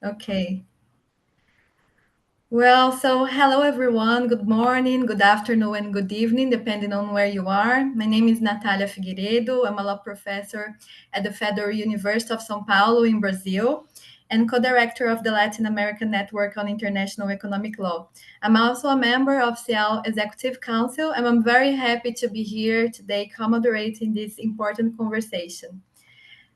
Okay. Well, so hello everyone. Good morning, good afternoon, and good evening, depending on where you are. My name is Natália Figueiredo. I'm a law professor at the Federal University of São Paulo in Brazil and co-director of the Latin American Network on International Economic Law. I'm also a member of SIEL Executive Council, and I'm very happy to be here today co-moderating this important conversation.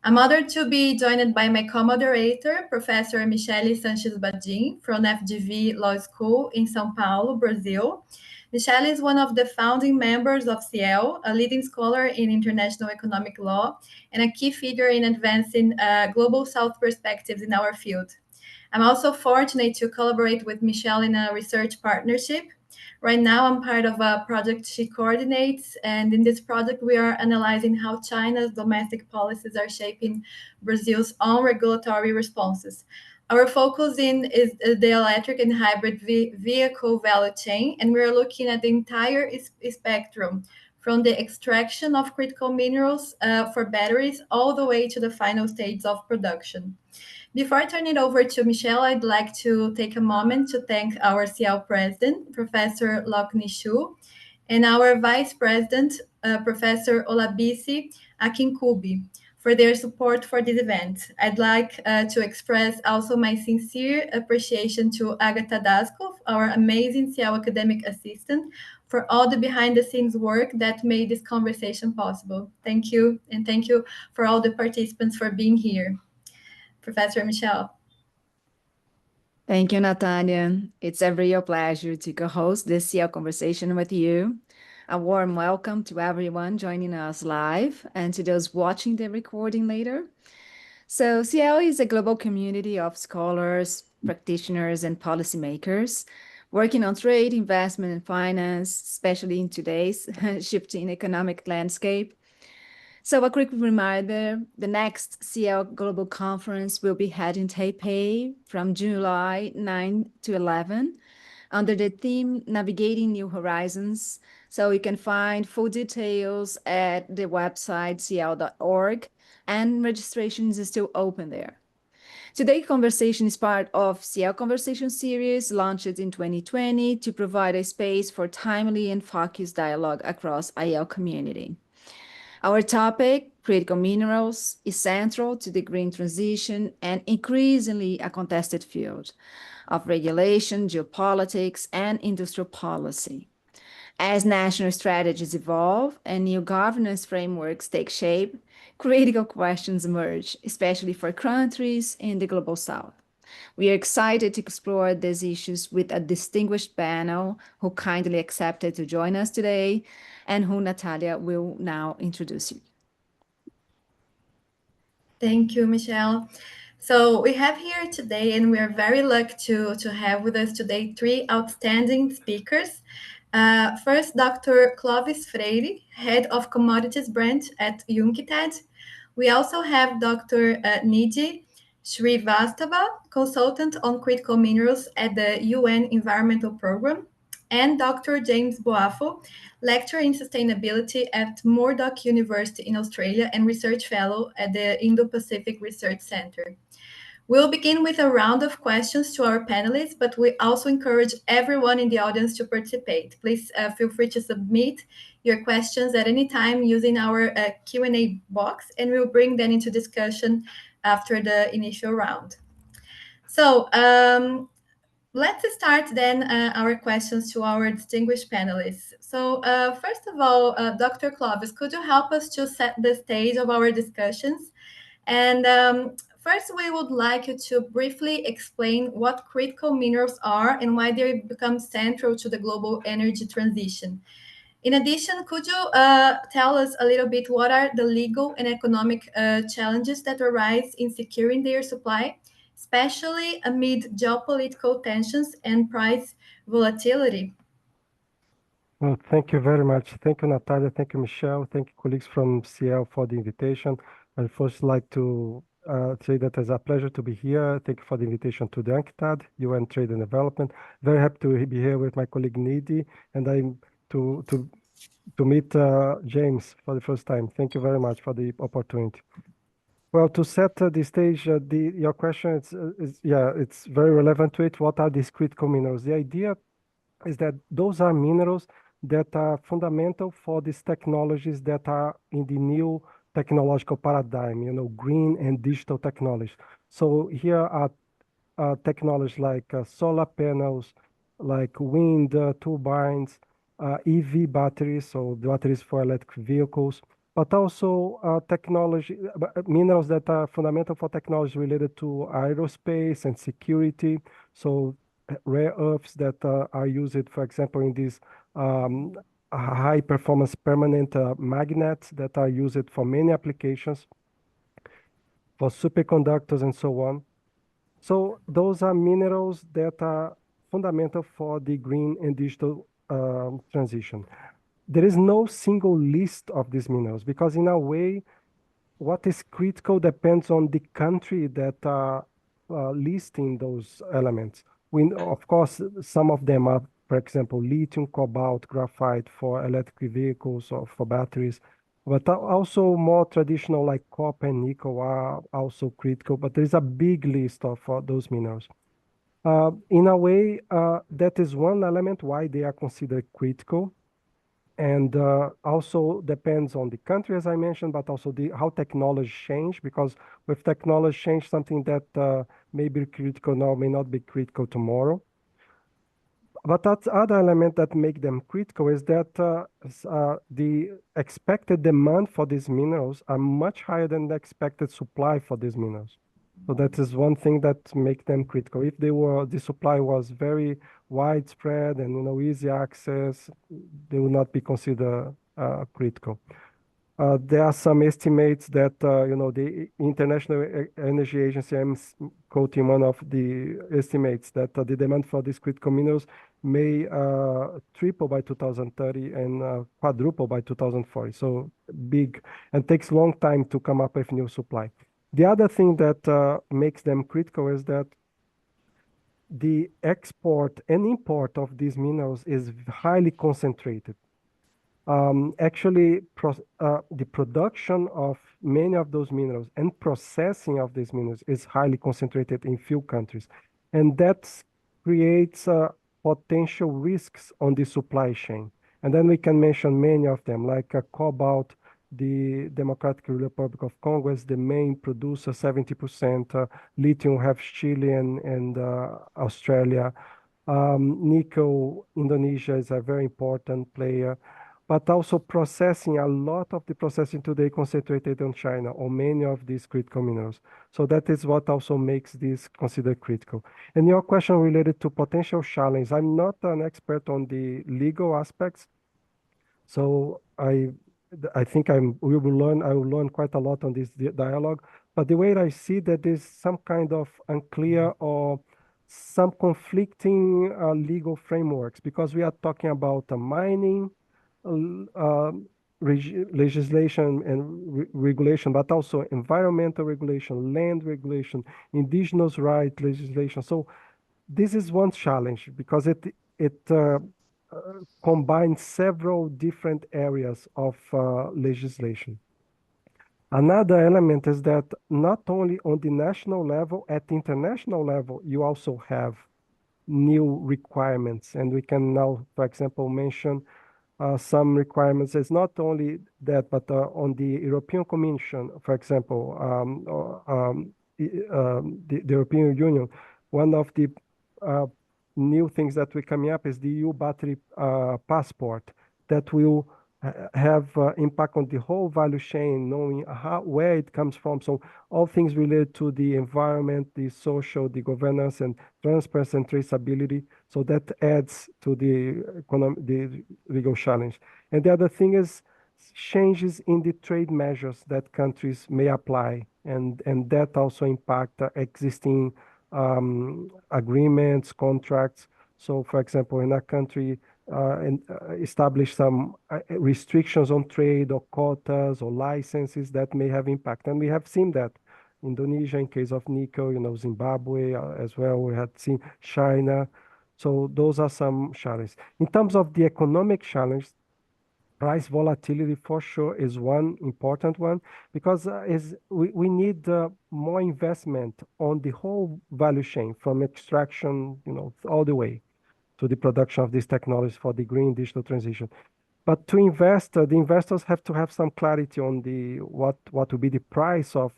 I'm honored to be joined by my co-moderator, Professor Michele Sanchez Badin from FGV Law School in São Paulo, Brazil. Michele is one of the founding members of SIEL, a leading scholar in international economic law and a key figure in advancing global South perspectives in our field. I'm also fortunate to collaborate with Michelle in a research partnership. Right now, I'm part of a project she coordinates, and in this project, we are analyzing how China's domestic policies are shaping Brazil's own regulatory responses. Our focus is the electric and hybrid vehicle value chain, and we're looking at the entire spectrum from the extraction of critical minerals for batteries all the way to the final stage of production. Before I turn it over to Michelle, I'd like to take a moment to thank our CL president, Professor Lokni Shu, and our vice president, Professor Olabisi Akinkubi, for their support for this event. I'd like to express also my sincere appreciation to Agatha Daskov, our amazing CL academic assistant, for all the behind-the-scenes work that made this conversation possible. Thank you, and thank you for all the participants for being here. Professor Michelle. Thank you, Natalia. It's a real pleasure to co-host this SIEL Conversation with you. A warm welcome to everyone joining us live and to those watching the recording later. So SIEL is a global community of scholars, practitioners, and policymakers working on trade, investment, and finance, especially in today's shifting economic landscape. So a quick reminder, the next SIEL Global Conference will be held in Taipei from July 9 to 11 under the theme Navigating New Horizons. So you can find full details at the website ciel.org, and registration is still open there. Today's conversation is part of SIEL Conversation series launched in 2020 to provide a space for timely and focused dialogue across IL community. Our topic, critical minerals, is central to the green transition and increasingly a contested field of regulation, geopolitics, and industrial policy. As national strategies evolve and new governance frameworks take shape, critical questions emerge, especially for countries in the Global South. We are excited to explore these issues with a distinguished panel who kindly accepted to join us today and who Natalia will now introduce you. Thank you, Michelle. So we have here today, and we are very lucky to have with us today three outstanding speakers. First, Dr. Clovis Freire, Head of Commodities Branch at UNCTAD. We also have Dr. Nidhi Srivastava, Consultant on Critical Minerals at the UN Environmental Programme, and Dr. James Boafo, Lecturer in Sustainability at Murdoch University in Australia and Research Fellow at the Indo-Pacific Research Centre. We'll begin with a round of questions to our panelists, but we also encourage everyone in the audience to participate. Please feel free to submit your questions at any time using our Q&A box, and we'll bring them into discussion after the initial round. So let's start then our questions to our distinguished panelists. So first of all, Dr. Clovis, could you help us to set the stage of our discussions? And first, we would like you to briefly explain what critical minerals are and why they become central to the global energy transition. In addition, could you tell us a little bit what are the legal and economic challenges that arise in securing their supply, especially amid geopolitical tensions and price volatility? Well, thank you very much. Thank you, Natalia. Thank you, Michelle. Thank you, colleagues from CL for the invitation. I'd first like to say that it's a pleasure to be here. Thank you for the invitation to the UNCTAD, UN Trade and Development. Very happy to be here with my colleague Nidhi, and I'm to meet James for the first time. Thank you very much for the opportunity. Well, to set the stage, your question yeah, it's very relevant to it. What are these critical minerals? The idea is that those are minerals that are fundamental for these technologies that are in the new technological paradigm, green and digital technologies. So here are technologies like solar panels, like wind turbines, EV batteries, so batteries for electric vehicles, but also minerals that are fundamental for technology related to aerospace and security. So rare earths that are used, for example, in these um, high performance permanent magnets that are used for many applications, for superconductors and so on. So those are minerals that are fundamental for the green and digital transition. There is no single list of these minerals because in a way, what is critical depends on the country that are listing those elements. Of course, some of them are, for example, lithium, cobalt, graphite for electric vehicles or for batteries, but also more traditional like copper and nickel are also critical, but there is a big list of those minerals. In a way, that is one element why they are considered critical and also depends on the country, as I mentioned, but also how technology change, because with technology change, something that may be critical now may not be critical tomorrow. But that other element that make them critical is that the expected demand for these minerals are much higher than the expected supply for these minerals. So that is one thing that make them critical. If the supply was very widespread and easy access, they would not be considered critical. There are some estimates that the International Energy Agency, quoting one of the estimates that the demand for these critical minerals may triple by 2030 and quadruple by 2040. So big and takes long time to come up with new supply. The other thing that makes them critical is that the export and import of these minerals is highly concentrated. Actually, the production of many of those minerals and processing of these minerals is highly concentrated in few countries. And that creates potential risks on the supply chain. And then we can mention many of them, like cobalt, the Democratic Republic of Congo is the main producer, 70%. Lithium have Chile and Australia. Nickel, Indonesia is a very important player, but also processing, a lot of the processing today concentrated on China, on many of these critical minerals. So that is what also makes this considered critical. And your question related to potential challenge, I'm not an expert on the legal aspects, so I think I will learn quite a lot on this dialogue. But the way I see that there's some kind of unclear or some conflicting legal frameworks because we are talking about mining legislation and regulation, but also environmental regulation, land regulation, indigenous right legislation. So this is one challenge because it combines several different areas of legislation. Another element is that not only on the national level, at the international level, you also have new requirements. And we can now, for example, mention some requirements. It's not only that, but on the European Commission, for example, the European Union, one of the uh, new things that will coming up is the EU battery passport that will have impact on the whole value chain, knowing where it comes from. So all things related to the environment, the social, the governance, and transparency and traceability. So that adds to the legal challenge. And the other thing is changes in the trade measures that countries may apply, and that also impact existing agreements, contracts. So, for example, in a country, establish some restrictions on trade or quotas or licenses that may have impact. And we have seen that. Indonesia, in case of nickel, Zimbabwe as well. We had seen China. So those are some challenges. In terms of the economic challenge, price volatility for sure is one important one, because we need more investment on the whole value chain, from extraction, all the way to the production of these technologies for the green digital transition. But to invest, the investors have to have some clarity on what will be the price of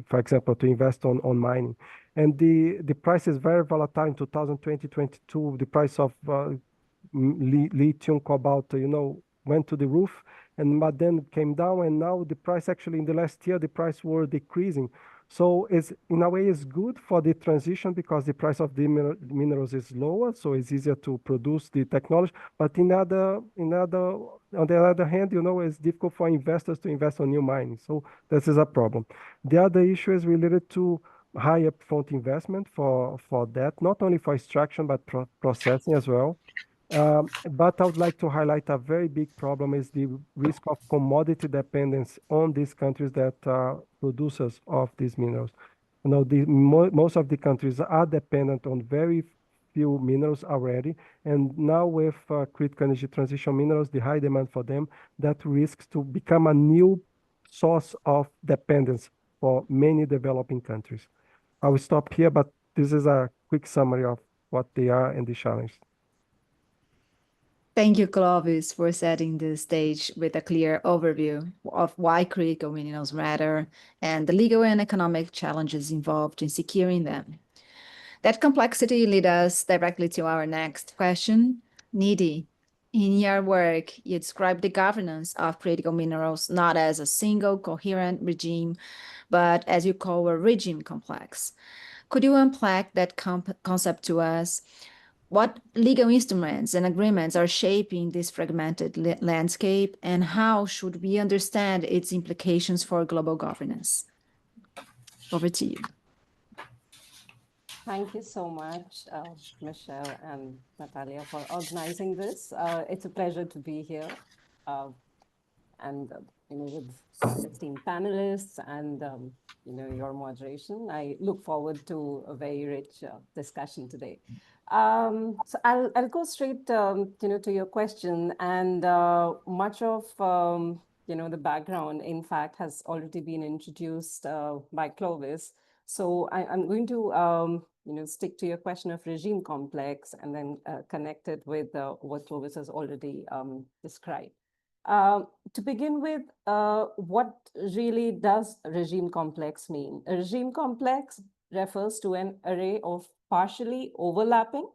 for example, to invest on mining. And the price is very volatile in 2020, 2022. The price of lithium, cobalt, went to the roof, but then came down, and now the price, actually in the last year, the price were decreasing. So in a way, it's good for the transition because the price of the minerals is lower, so it's easier to produce the technology. But on the other hand, it's difficult for investors to invest on new mining. So this is a problem. The other issue is related to high upfront investment for that, not only for extraction, but processing as well. But I would like to highlight a very big problem is the risk of commodity dependence on these countries that are producers of these minerals. Most of the countries are dependent on very few minerals already, and now with critical energy transition minerals, the high demand for them, that risks to become a new source of dependence for many developing countries. I will stop here, but this is a quick summary of what they are and the challenge. Thank you, Clovis, for setting the stage with a clear overview of why critical minerals matter and the legal and economic challenges involved in securing them. That complexity leads us directly to our next question. Nidhi, in your work, you describe the governance of critical minerals not as a single coherent regime, but as you call a regime complex. Could you unpack that concept to us? What legal instruments and agreements are shaping this fragmented landscape, and how should we understand its implications for global governance? Over to you. Thank you so much, Michelle and Natalia, for organizing this. It's a pleasure to be here, and with esteemed panelists and your moderation. I look forward to a very rich discussion today. So I'll go straight to your question, and much of the background, in fact, has already been introduced by Clovis. So I'm going to stick to your question of regime complex and then connect it with what Clovis has already described. To begin with, what really does regime complex mean? A regime complex refers to an array of partially overlapping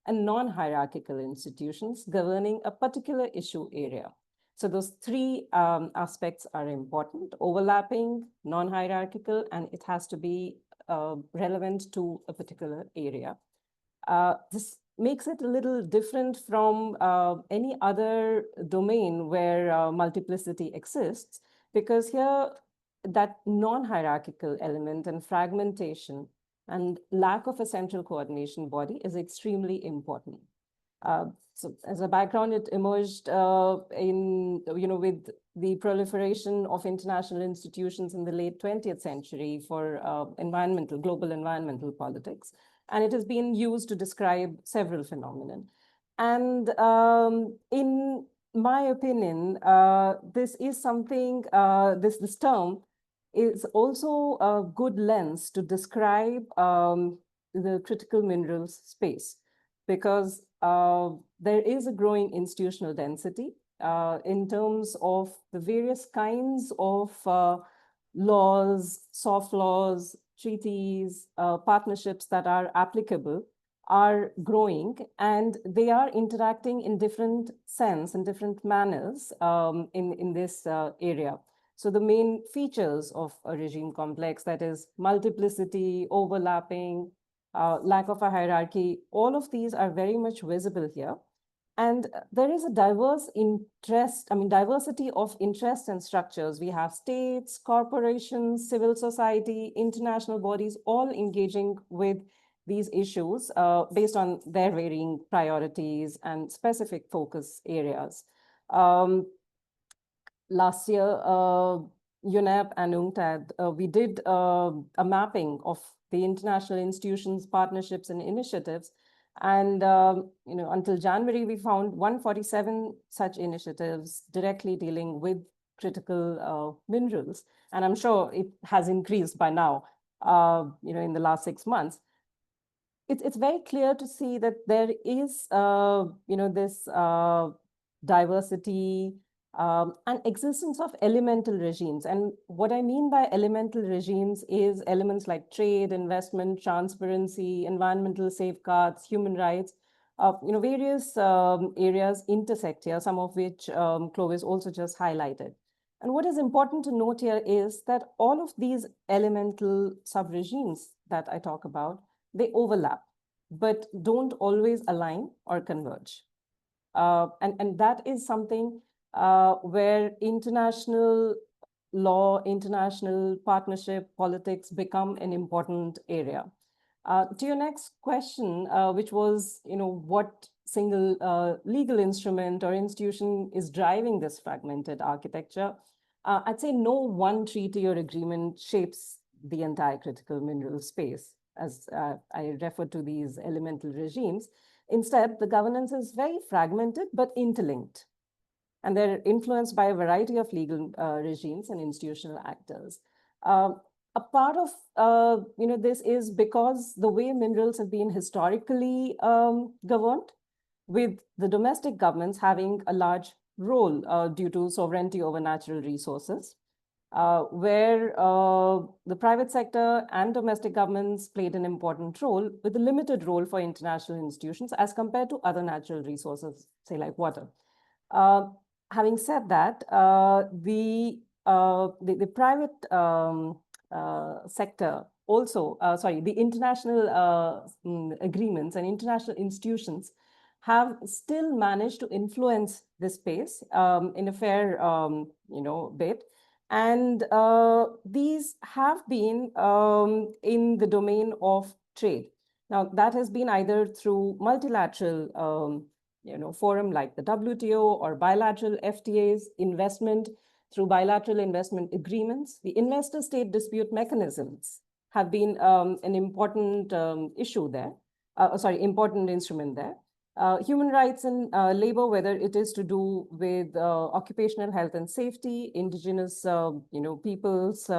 and non-hierarchical institutions governing a particular issue area. So those three aspects are important: overlapping, non-hierarchical, and it has to be relevant to a particular area. This makes it a little different from any other domain where multiplicity exists, because here that non-hierarchical element and fragmentation and lack of a central coordination body is extremely important. So as a background, it emerged with the proliferation of international institutions in the late 20th century for global environmental politics. And it has been used to describe several phenomena. And in my opinion, this is something, this term is also a good lens to describe the critical minerals space, because there is a growing institutional density in terms of the various kinds of laws, soft laws, treaties, partnerships that are applicable are growing, and they are interacting in different sense, in different manners in this area. So the main features of a regime complex, that is multiplicity, overlapping, lack of a hierarchy, all of these are very much visible here. And there is a diversity of interests and structures. We have states, corporations, civil society, international bodies, all engaging with these issues based on their varying priorities and specific focus areas. Last year, UNEP and UNCTAD, we did a mapping of the international institutions, partnerships, and initiatives. And until January, we found 147 such initiatives directly dealing with critical minerals. And I'm sure it has increased by now, in the last 6 months. It's very clear to see that there is, this diversity and existence of elemental regimes. And what I mean by elemental regimes is elements like trade, investment, transparency, environmental safeguards, human rights. Various areas intersect here, some of which Clovis also just highlighted. And what is important to note here is that all of these elemental sub-regimes that I talk about, they overlap, but don't always align or converge. And that is something where international law, international partnership, politics become an important area. To your next question, which was, what single legal instrument or institution is driving this fragmented architecture? I'd say no one treaty or agreement shapes the entire critical mineral space, as I refer to these elemental regimes. Instead, the governance is very fragmented but interlinked, and they're influenced by a variety of legal regimes and institutional actors. A part of this is because the way minerals have been historically governed, with the domestic governments having a large role due to sovereignty over natural resources, where the private sector and domestic governments played an important role, with a limited role for international institutions as compared to other natural resources, say like water. Having said that, the private sector also, the international agreements and international institutions have still managed to influence this space in a fair, bit. And these have been in the domain of trade. Now, that has been either through multilateral forum like the WTO or bilateral FTAs, investment through bilateral investment agreements. The investor state dispute mechanisms have been an important issue there, important instrument there. Human rights and labor, whether it is to do with occupational health and safety, indigenous people's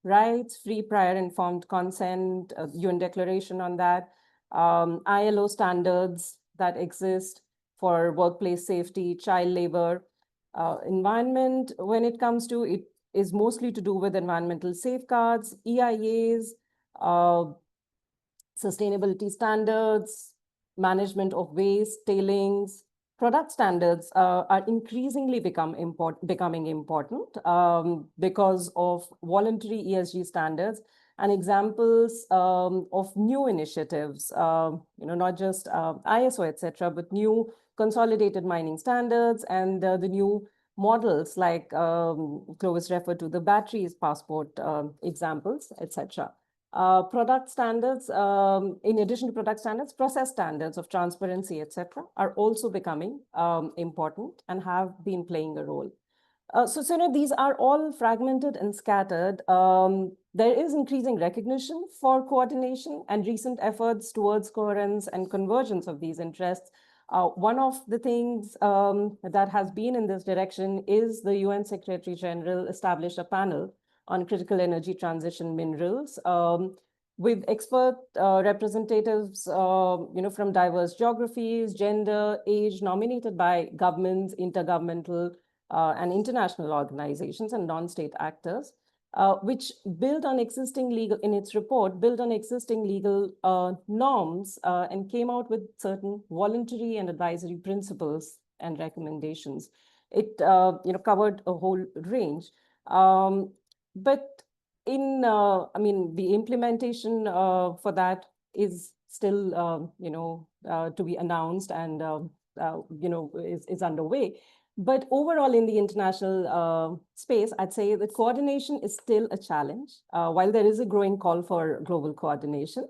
rights, free prior informed consent, UN declaration on that, ILO standards that exist for workplace safety, child labor, environment, when it comes to it, is mostly to do with environmental safeguards, EIAs, sustainability standards, management of waste, tailings. Product standards are increasingly becoming important because of voluntary ESG standards and examples of new initiatives, not just ISO, etc., but new consolidated mining standards and the new models like Clovis referred to the batteries passport examples, etc. Product standards, in addition to product standards, process standards of transparency, etc., are also becoming important and have been playing a role. So, these are all fragmented and scattered. There is increasing recognition for coordination and recent efforts towards coherence and convergence of these interests. One of the things that has been in this direction is the UN Secretary General established a panel on critical energy transition minerals, with expert representatives, from diverse geographies, gender, age, nominated by governments, intergovernmental and international organizations and non-state actors, which built on existing legal, in its report, built on existing legal norms and came out with certain voluntary and advisory principles and recommendations. It covered a whole range. But in, the implementation for that is still, to be announced and, is underway. But overall, in the international space, I'd say that coordination is still a challenge. While there is a growing call for global coordination,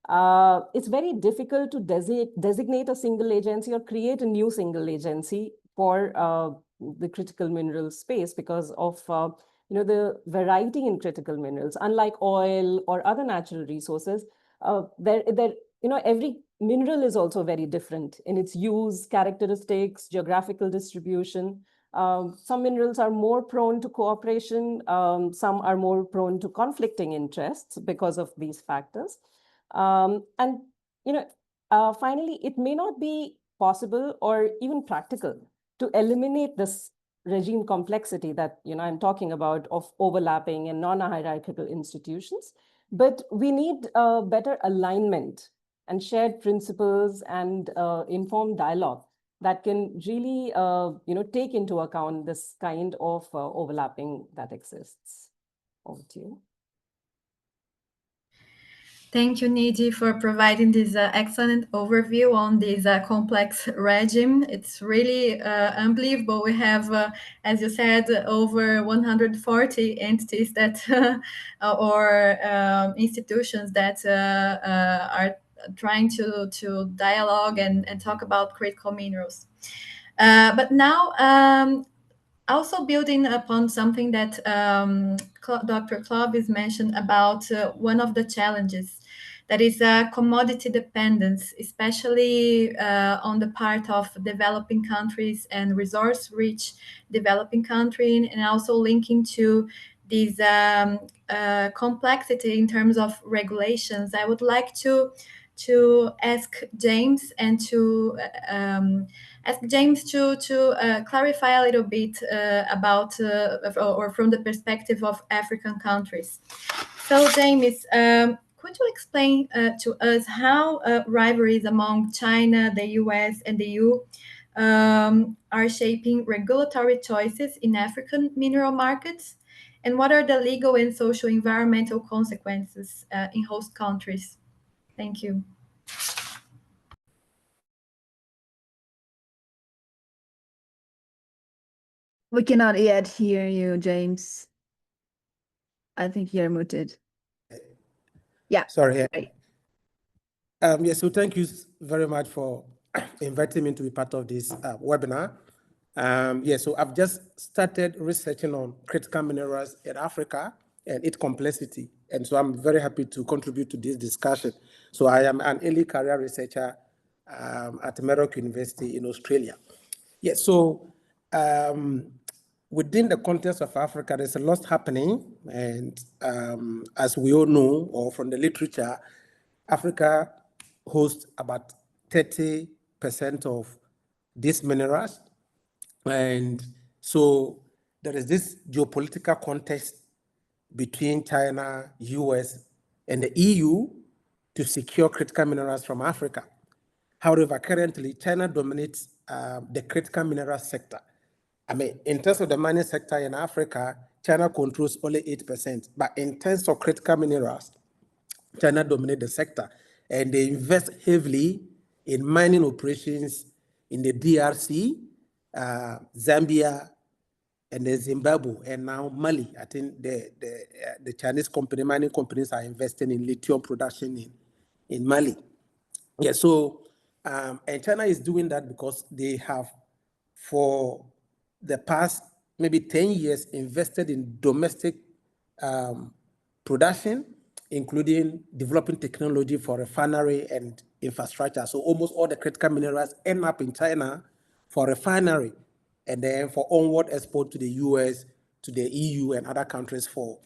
it's very difficult to designate a single agency or create a new single agency for the critical mineral space because of the variety in critical minerals. Unlike oil or other natural resources, there every mineral is also very different in its use, characteristics, geographical distribution. Some minerals are more prone to cooperation. Some are more prone to conflicting interests because of these factors. And, finally, it may not be possible or even practical to eliminate this regime complexity that, I'm talking about, of overlapping and non-hierarchical institutions. But we need better alignment and shared principles and informed dialogue that can really, take into account this kind of overlapping that exists. Over to you. Thank you, Nidhi, for providing this excellent overview on this complex regime. It's really unbelievable. We have, as you said, over 140 entities that or institutions that are trying to dialogue and talk about critical minerals. But now, also building upon something that Dr. Clovis mentioned about one of the challenges that is commodity dependence, especially on the part of developing countries and resource-rich developing countries, and also linking to this complexity in terms of regulations. I would like to ask James and to clarify a little bit about or from the perspective of African countries. So, James, could you explain to us how rivalries among China, the US, and the EU are shaping regulatory choices in African mineral markets? And what are the legal and social environmental consequences in host countries? Thank you. We cannot yet hear you, James. I think you're muted. Yeah. Sorry. Right. So thank you very much for inviting me to be part of this webinar. So I've just started researching on critical minerals in Africa and its complexity. And so I'm very happy to contribute to this discussion. So I am an early career researcher at Merrick University in Australia. Within the context of Africa, there's a lot happening. And as we all know, or from the literature, Africa hosts about 30% of these minerals. And so there is this geopolitical context between China, US, and the EU to secure critical minerals from Africa. However, currently, China dominates the critical mineral sector. In terms of the mining sector in Africa, China controls only 8%. But in terms of critical minerals, China dominates the sector. And they invest heavily in mining operations in the DRC, Zambia, and then Zimbabwe, and now Mali. I think the Chinese mining companies are investing in lithium production in Mali. And China is doing that because they have, for the past maybe 10 years, invested in domestic production, including developing technology for refinery and infrastructure. So almost all the critical minerals end up in China for refinery, and then for onward export to the US, to the EU, and other countries for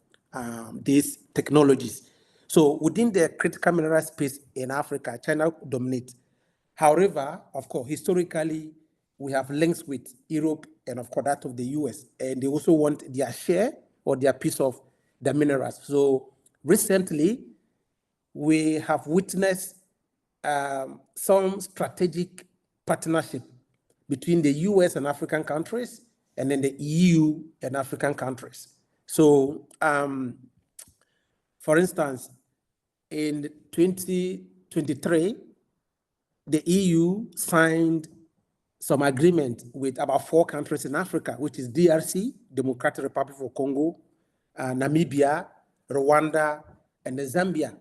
these technologies. So within the critical mineral space in Africa, China dominates. However, of course, historically, we have links with Europe and, of course, that of the US. And they also want their share or their piece of the minerals. So recently, we have witnessed some strategic partnership between the US and African countries, and then the EU and African countries. So, for instance, in 2023, the EU signed some agreement with about 4 countries in Africa, which is DRC, Democratic Republic of Congo, Namibia, Rwanda, and Zambia.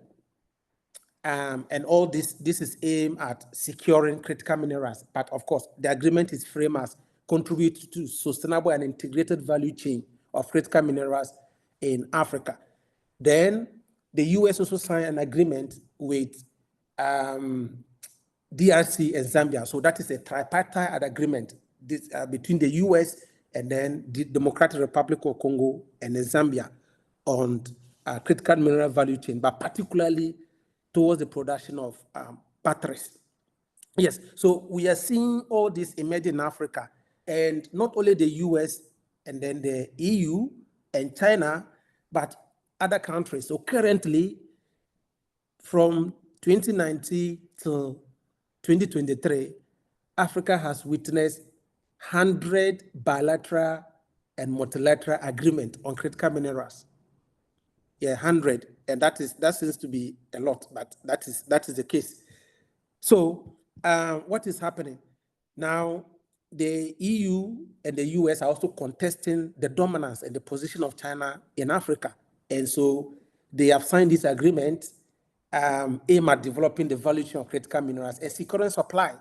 And all this is aimed at securing critical minerals. But of course, the agreement is framed as contribute to sustainable and integrated value chain of critical minerals in Africa. Then the US also signed an agreement with DRC and Zambia. So that is a tripartite agreement between the US and then the Democratic Republic of Congo and then Zambia on critical mineral value chain, but particularly towards the production of batteries. Yes, so we are seeing all this emerging in Africa, and not only the US and then the EU and China, but other countries. So currently, from 2019 till 2023, Africa has witnessed 100 bilateral and multilateral agreements on critical minerals. Yeah, 100, and that seems to be a lot, but that is the case. So what is happening now? The EU and the US are also contesting the dominance and the position of China in Africa, and so they have signed this agreement aimed at developing the value chain of critical minerals and securing supply.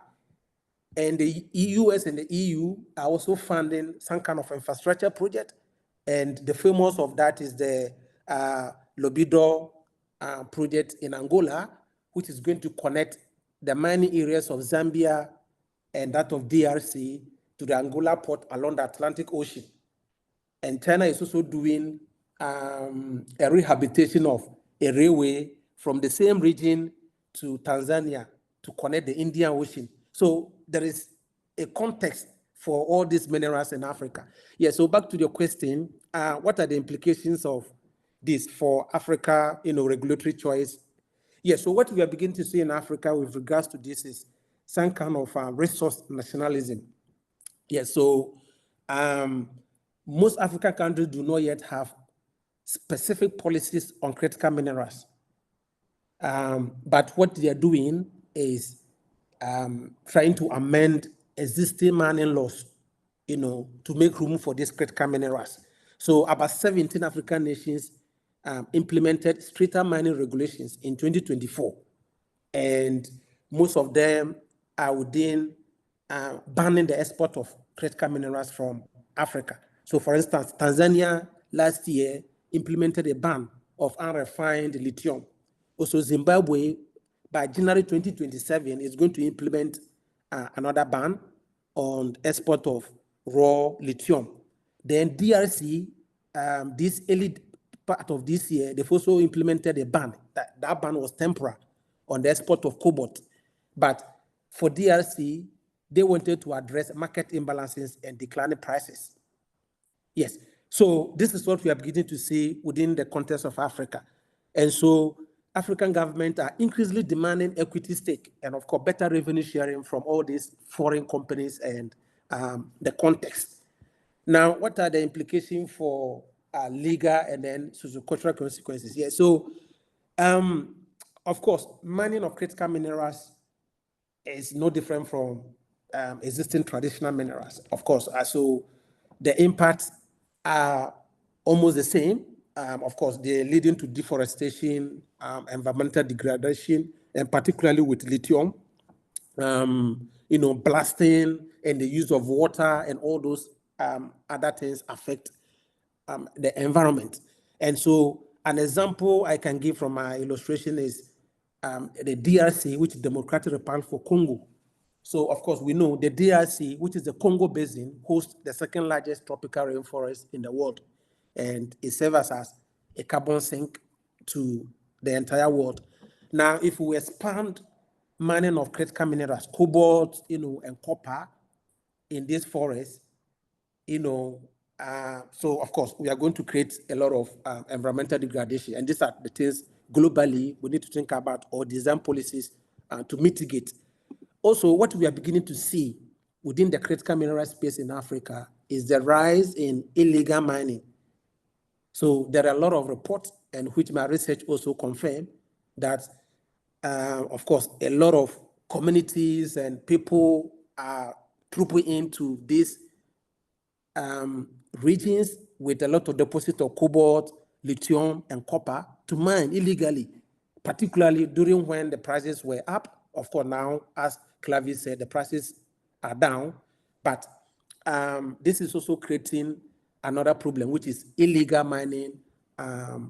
And the US and the EU are also funding some kind of infrastructure project, and the famous of that is the Lobido project in Angola, which is going to connect the mining areas of Zambia and that of DRC to the Angola port along the Atlantic Ocean. And China is also doing a rehabilitation of a railway from the same region to Tanzania to connect the Indian Ocean. So there is a context for all these minerals in Africa. Yeah, so back to your question, what are the implications of this for Africa, regulatory choice? Yeah, so what we are beginning to see in Africa with regards to this is some kind of resource nationalism. Yeah, so most African countries do not yet have specific policies on critical minerals. But what they are doing is trying to amend existing mining laws, to make room for these critical minerals. So about 17 African nations implemented stricter mining regulations in 2024. And most of them are within banning the export of critical minerals from Africa. So for instance, Tanzania last year implemented a ban of unrefined lithium. Also Zimbabwe, by January 2027, is going to implement another ban on export of raw lithium. Then DRC, this early part of this year, they've also implemented a ban. That ban was temporary on the export of cobalt. But for DRC, they wanted to address market imbalances and declining prices. Yes, so this is what we are beginning to see within the context of Africa. And so African governments are increasingly demanding equity stake and, of course, better revenue sharing from all these foreign companies and the context. Now, what are the implications for legal and then sociocultural consequences? Yeah, so, of course, mining of critical minerals is no different from existing traditional minerals, of course. So the impacts are almost the same. Of course, they're leading to deforestation, environmental degradation, and particularly with lithium, blasting and the use of water and all those other things affect the environment. And so an example I can give from my illustration is the DRC, which is Democratic Republic of Congo. So, of course, we know the DRC, which is the Congo Basin, hosts the second largest tropical rainforest in the world. And it serves as a carbon sink to the entire world. Now, if we expand mining of critical minerals, cobalt, and copper in this forest, so of course, we are going to create a lot of environmental degradation. And these are the things globally we need to think about or design policies to mitigate. Also, what we are beginning to see within the critical mineral space in Africa is the rise in illegal mining. So there are a lot of reports, and which my research also confirmed, that, of course, a lot of communities and people are trooping into these regions with a lot of deposits of cobalt, lithium, and copper to mine illegally, particularly during when the prices were up. Of course, now, as Clavis said, the prices are down, but this is also creating another problem, which is illegal mining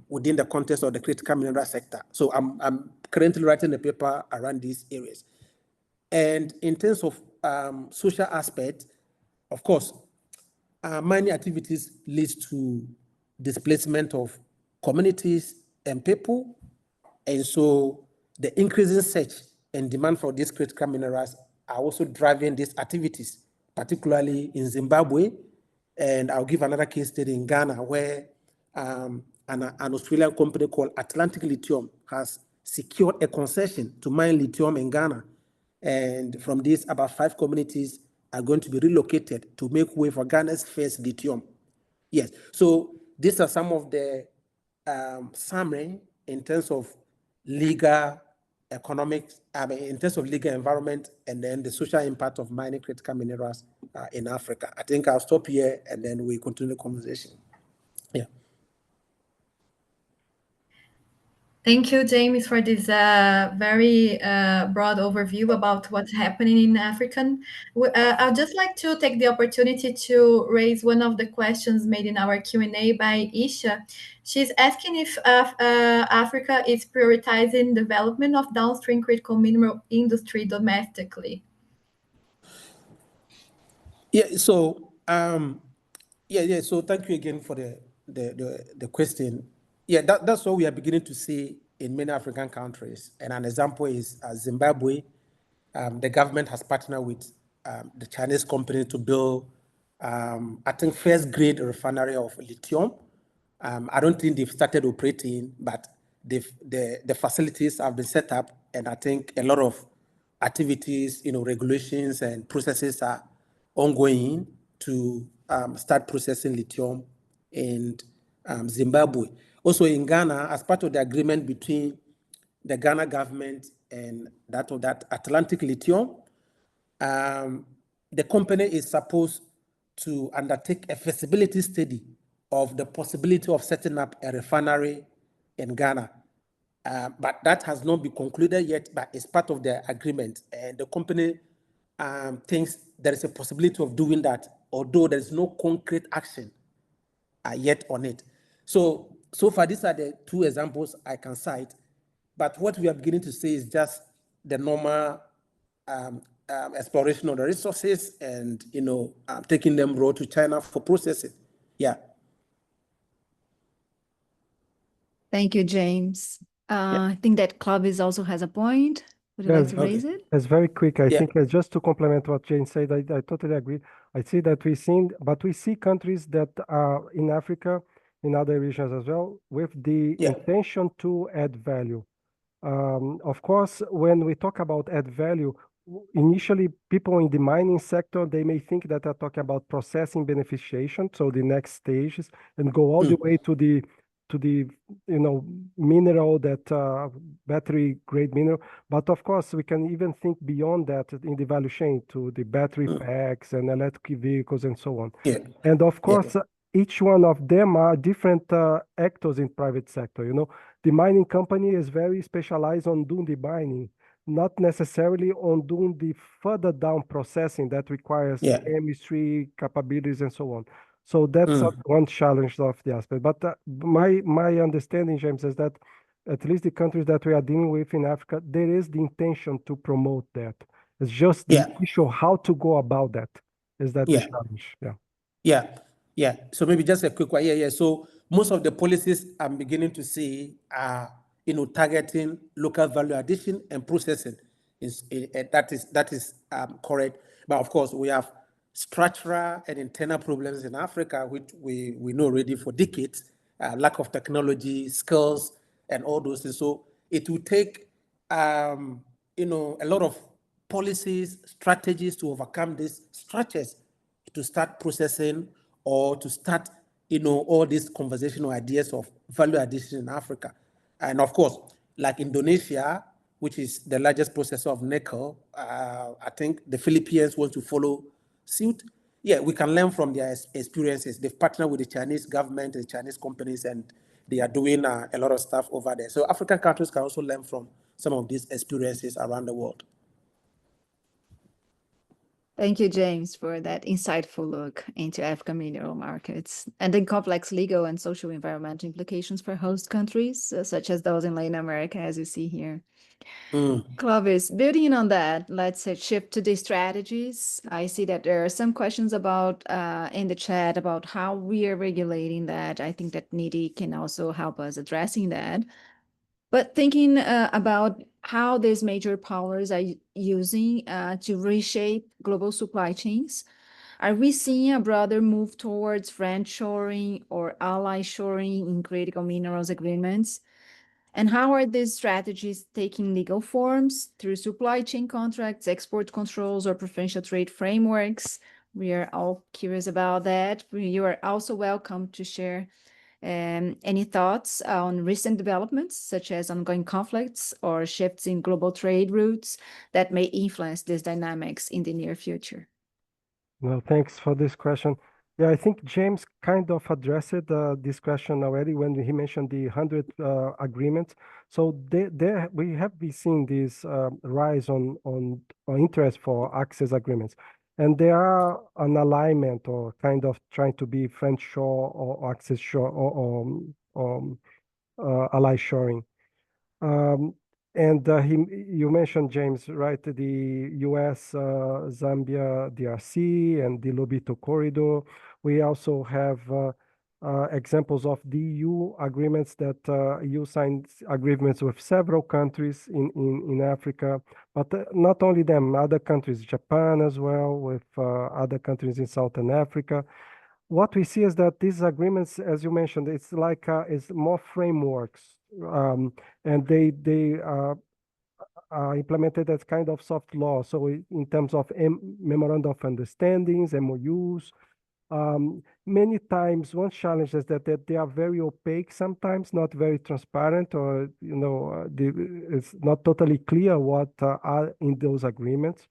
within the context of the critical mineral sector. So I'm currently writing a paper around these areas. And in terms of social aspect, of course, mining activities leads to displacement of communities and people. And so the increasing search and demand for these critical minerals are also driving these activities, particularly in Zimbabwe. And I'll give another case study in Ghana, where an Australian company called Atlantic Lithium has secured a concession to mine lithium in Ghana. And from this, about 5 communities are going to be relocated to make way for Ghana's first lithium. Yes, so these are some of the summary in terms of legal, economics, in terms of legal environment, and then the social impact of mining critical minerals in Africa. I think I'll stop here and then we continue the conversation. Yeah. Thank you, James, for this very broad overview about what's happening in Africa. I'd just like to take the opportunity to raise one of the questions made in our Q&A by Isha. She's asking if Africa is prioritizing development of downstream critical mineral industry domestically. Yeah. So So thank you again for the question. Yeah, that's what we are beginning to see in many African countries. And an example is Zimbabwe. The government has partnered with the Chinese company to build, I think, first grade refinery of lithium. I don't think they've started operating, but the facilities have been set up, and I think a lot of activities, regulations and processes are ongoing to start processing lithium in Zimbabwe. Also in Ghana, as part of the agreement between the Ghana government and that Atlantic Lithium, the company is supposed to undertake a feasibility study of the possibility of setting up a refinery in Ghana. But that has not been concluded yet, but it's part of the agreement. And the company thinks there is a possibility of doing that, although there is no concrete action yet on it. So far, these are the 2 examples I can cite. But what we are beginning to see is just the normal exploration of the resources and, taking them raw to China for processing. Yeah. Thank you, James. I think that Clovis also has a point. Would you like to raise it? It's very quick. I think just to complement what Jane said, I totally agree. I see that we see countries that are in Africa, in other regions as well, with the intention to add value. Of course, when we talk about add value, initially people in the mining sector, they may think that they're talking about processing beneficiation, so the next stages, and go all the way to the mineral, that battery grade mineral. But of course, we can even think beyond that in the value chain to the battery packs and electric vehicles and so on. And of course, each one of them are different actors in private sector. The mining company is very specialized on doing the mining, not necessarily on doing the further down processing that requires chemistry, capabilities, and so on. So that's one challenge of the aspect. But my understanding, James, is that at least the countries that we are dealing with in Africa, there is the intention to promote that. It's just the issue how to go about that. Is that the challenge? So maybe just a quick one. So most of the policies I'm beginning to see are, targeting local value addition and processing. That is correct. But of course, we have structural and internal problems in Africa, which we know already for decades, lack of technology, skills, and all those things. So it will take, a lot of policies, strategies to overcome these structures to start processing or to start, all these conversational ideas of value addition in Africa. And of course, like Indonesia, which is the largest processor of nickel, I think the Philippines want to follow suit. We can learn from their experiences. They've partnered with the Chinese government and Chinese companies, and they are doing a lot of stuff over there. So African countries can also learn from some of these experiences around the world. Thank you, James, for that insightful look into African mineral markets and the complex legal and social environmental implications for host countries, such as those in Latin America, as you see here. Clovis, building on that, let's shift to the strategies. I see that there are some questions about in the chat about how we are regulating that. I think that Nidhi can also help us addressing that. But thinking about how these major powers are using to reshape global supply chains, are we seeing a broader move towards friend-shoring or ally-shoring in critical minerals agreements? And how are these strategies taking legal forms through supply chain contracts, export controls, or preferential trade frameworks? We are all curious about that. You are also welcome to share any thoughts on recent developments, such as ongoing conflicts or shifts in global trade routes that may influence these dynamics in the near future? Well, thanks for this question. Yeah, I think James kind of addressed this question already when he mentioned the 100 agreements. So there we have been seeing this rise on interest for access agreements, and there are an alignment or kind of trying to be friend shore or access shore or ally shoring. Um, and you mentioned, James, right, the US, Zambia, DRC, and the Lobito corridor. We also have examples of the EU agreements that EU signed agreements with several countries in Africa, but not only them, other countries, Japan as well, with other countries in Southern Africa. What we see is that these agreements, as you mentioned, it's like it's more frameworks, and they are implemented as kind of soft law. So in terms of memorandum of understandings, MOUs, many times one challenge is that they are very opaque, sometimes not very transparent, or it's not totally clear what are in those agreements.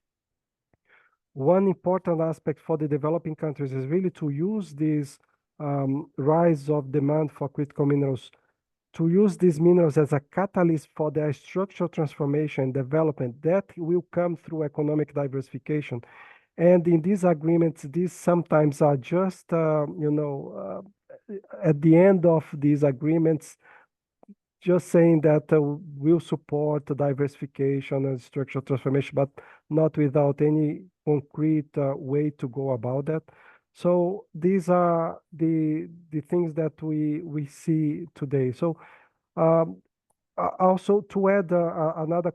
One important aspect for the developing countries is really to use this rise of demand for critical minerals, to use these minerals as a catalyst for their structural transformation and development that will come through economic diversification. And in these agreements, these sometimes are just, at the end of these agreements, just saying that we'll support the diversification and structural transformation, but not without any concrete way to go about that. So these are the things that we see today. So also to add another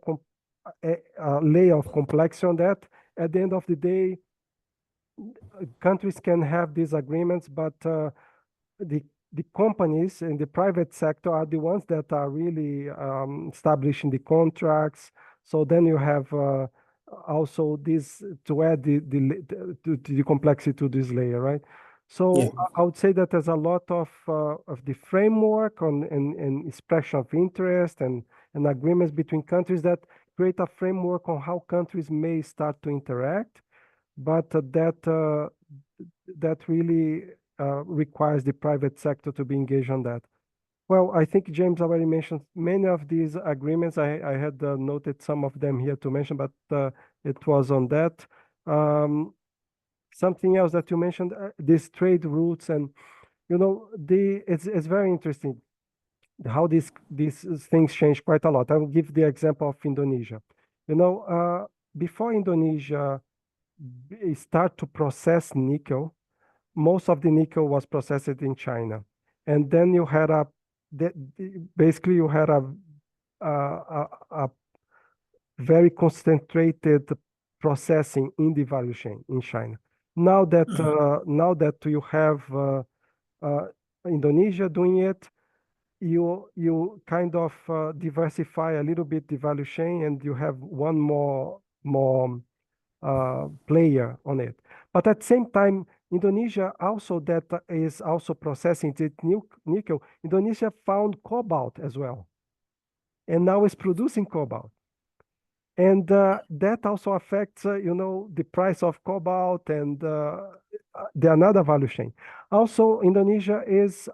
layer of complexity on that, at the end of the day, countries can have these agreements, but the companies in the private sector are the ones that are really establishing the contracts. So then you have also this to add the complexity to this layer, right? So Yeah. I would say that there's a lot of the framework on and expression of interest and agreements between countries that create a framework on how countries may start to interact, but that really requires the private sector to be engaged on that. Well, I think James already mentioned many of these agreements. I had noted some of them here to mention, but it was on that. Something else that you mentioned, these trade routes, and it's very interesting how these things change quite a lot. I will give the example of Indonesia. Before Indonesia start to process nickel, most of the nickel was processed in China, and then you had basically you had a very concentrated processing in the value chain in China. Now that you have Indonesia doing it, you kind of diversify a little bit the value chain, and you have one more player on it. But at the same time, Indonesia also that is also processing the nickel. Indonesia found cobalt as well, and now is producing cobalt. And that also affects, the price of cobalt and the another value chain. Also, Indonesia is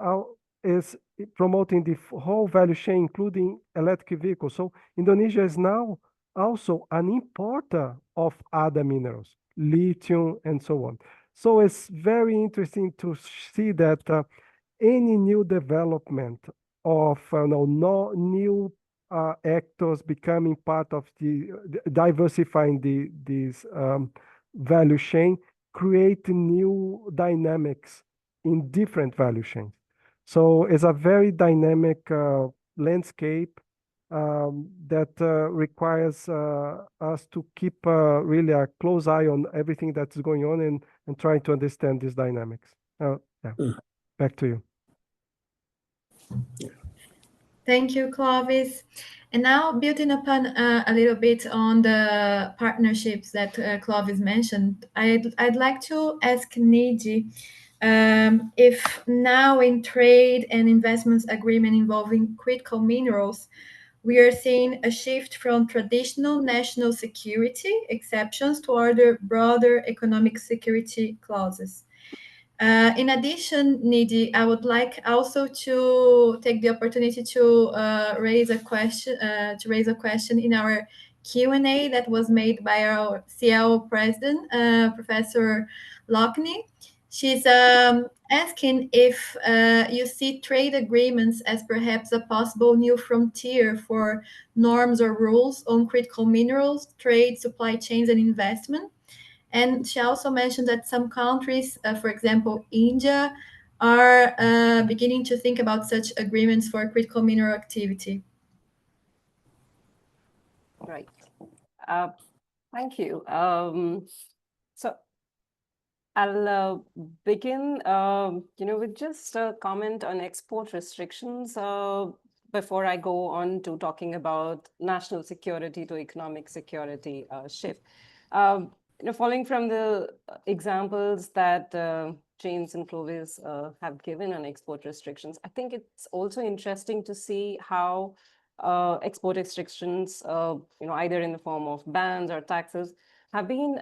promoting the whole value chain, including electric vehicles. So Indonesia is now also an importer of other minerals. lithium, and so on. So it's very interesting to see that any new development of new actors becoming part of the diversifying this value chain create new dynamics in different value chains. So it's a very dynamic landscape that requires us to keep really a close eye on everything that's going on and trying to understand these dynamics. Back to you. Thank you, Clovis. And now, building upon a little bit on the partnerships that Clovis mentioned, I'd like to ask Niji if now in trade and investments agreement involving critical minerals, we are seeing a shift from traditional national security exceptions toward broader economic security clauses. In addition, Nidi, I would like also to take the opportunity to raise a question in our Q&A that was made by our CIEL president, Professor Lockney. She's asking if you see trade agreements as perhaps a possible new frontier for norms or rules on critical minerals, trade, supply chains, and investment. And she also mentioned that some countries, for example, India, are beginning to think about such agreements for critical mineral activity. Right. Thank you. So I'll begin, with just a comment on export restrictions before I go on to talking about national security to economic security shift. Following from the examples that James and Clovis have given on export restrictions, I think it's also interesting to see how export restrictions, either in the form of bans or taxes, have been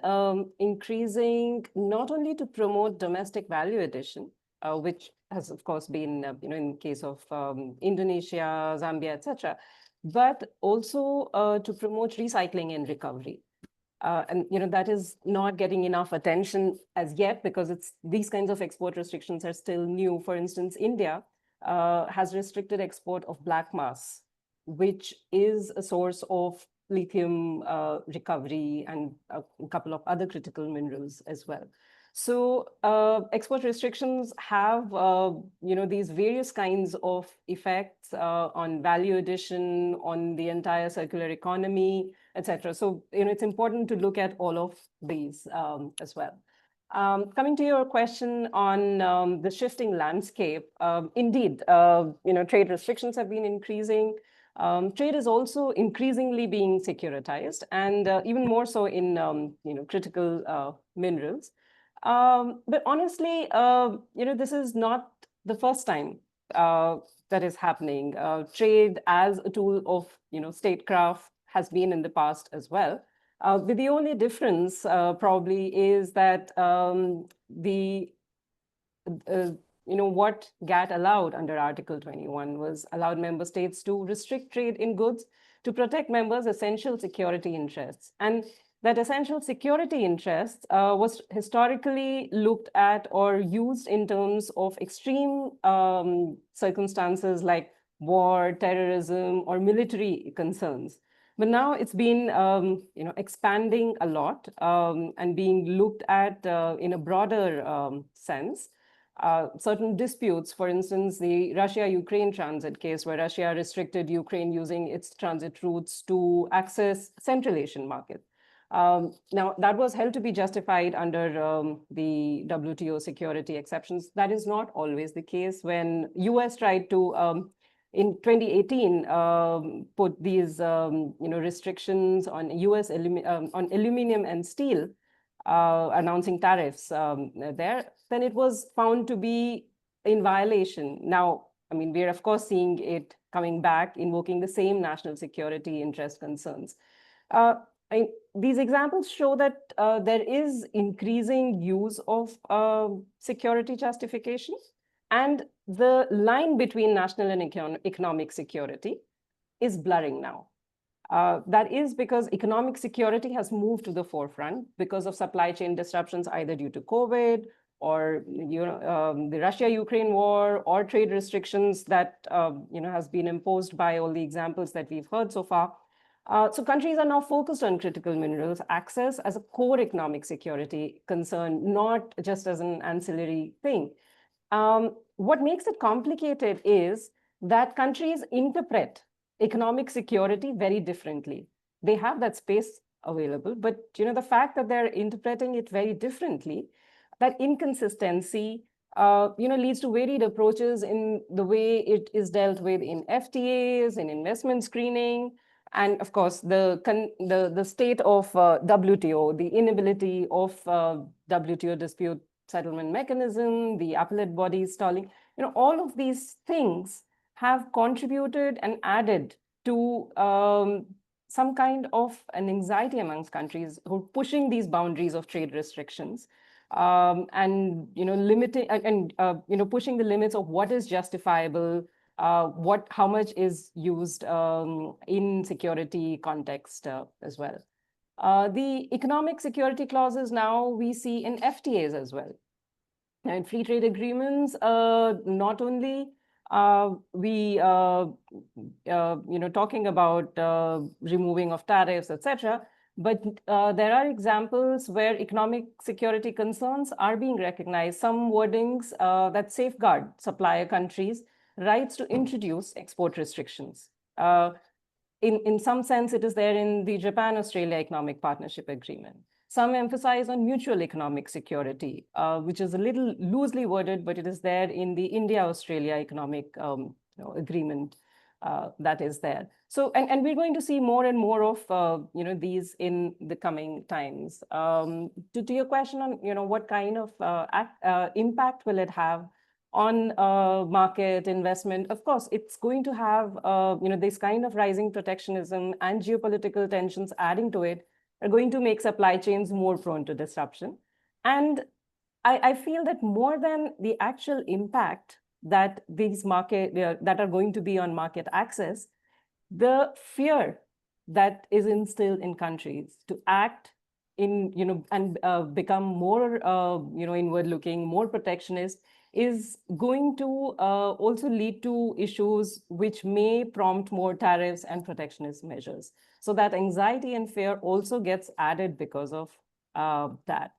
increasing not only to promote domestic value addition, which has of course been, in case of Indonesia, Zambia, etc., but also to promote recycling and recovery. And that is not getting enough attention as yet because these kinds of export restrictions are still new. For instance, India has restricted export of black mass, which is a source of lithium recovery and a couple of other critical minerals as well. So export restrictions have, these various kinds of effects on value addition, on the entire circular economy, etc. So, it's important to look at all of these as well. Coming to your question on the shifting landscape, indeed, trade restrictions have been increasing. Trade is also increasingly being securitized, and even more so in critical minerals. But honestly, this is not the first time that is happening. Trade as a tool of statecraft has been in the past as well. But the only difference probably is that what GATT allowed under Article 21 was allowed member states to restrict trade in goods to protect members' essential security interests. And that essential security interest was historically looked at or used in terms of extreme circumstances like war, terrorism, or military concerns. But now it's been, expanding a lot and being looked at in a broader sense. Certain disputes, for instance, the Russia-Ukraine transit case, where Russia restricted Ukraine using its transit routes to access Central Asian market. Now, that was held to be justified under the WTO security exceptions. That is not always the case. When US tried to, in 2018, put these restrictions on US on aluminum and steel, announcing tariffs there, then it was found to be in violation. Now, I mean, we're of course seeing it coming back, invoking the same national security interest concerns. These examples show that there is increasing use of security justification, and the line between national and economic security is blurring now. That is because economic security has moved to the forefront because of supply chain disruptions, either due to COVID or the Russia-Ukraine war, or trade restrictions that has been imposed by all the examples that we've heard so far. So countries are now focused on critical minerals access as a core economic security concern, not just as an ancillary thing. What makes it complicated is that countries interpret economic security very differently. They have that space available, but the fact that they're interpreting it very differently, that inconsistency leads to varied approaches in the way it is dealt with in FTAs, in investment screening, and of course the state of WTO, the inability of WTO dispute settlement mechanism, the appellate bodies stalling, all of these things have contributed and added to some kind of an anxiety amongst countries who are pushing these boundaries of trade restrictions, and limiting and pushing the limits of what is justifiable, how much is used in security context as well. The economic security clauses now we see in FTAs as well. And free trade agreements, not only we talking about removing of tariffs, etc., but there are examples where economic security concerns are being recognized. Some wordings that safeguard supplier countries' rights to introduce export restrictions. In some sense, it is there in the Japan-Australia Economic Partnership Agreement. Some emphasize on mutual economic security, which is a little loosely worded, but it is there in the India-Australia Economic Agreement that is there. So, and we're going to see more and more of these in the coming times. To your question on what kind of impact will it have on market investment, of course, it's going to have this kind of rising protectionism and geopolitical tensions adding to it are going to make supply chains more prone to disruption. And I feel that more than the actual impact that these that are going to be on market access, the fear that is instilled in countries to act in and become more inward looking, more protectionist, is going to also lead to issues which may prompt more tariffs and protectionist measures. So that anxiety and fear also gets added because of that.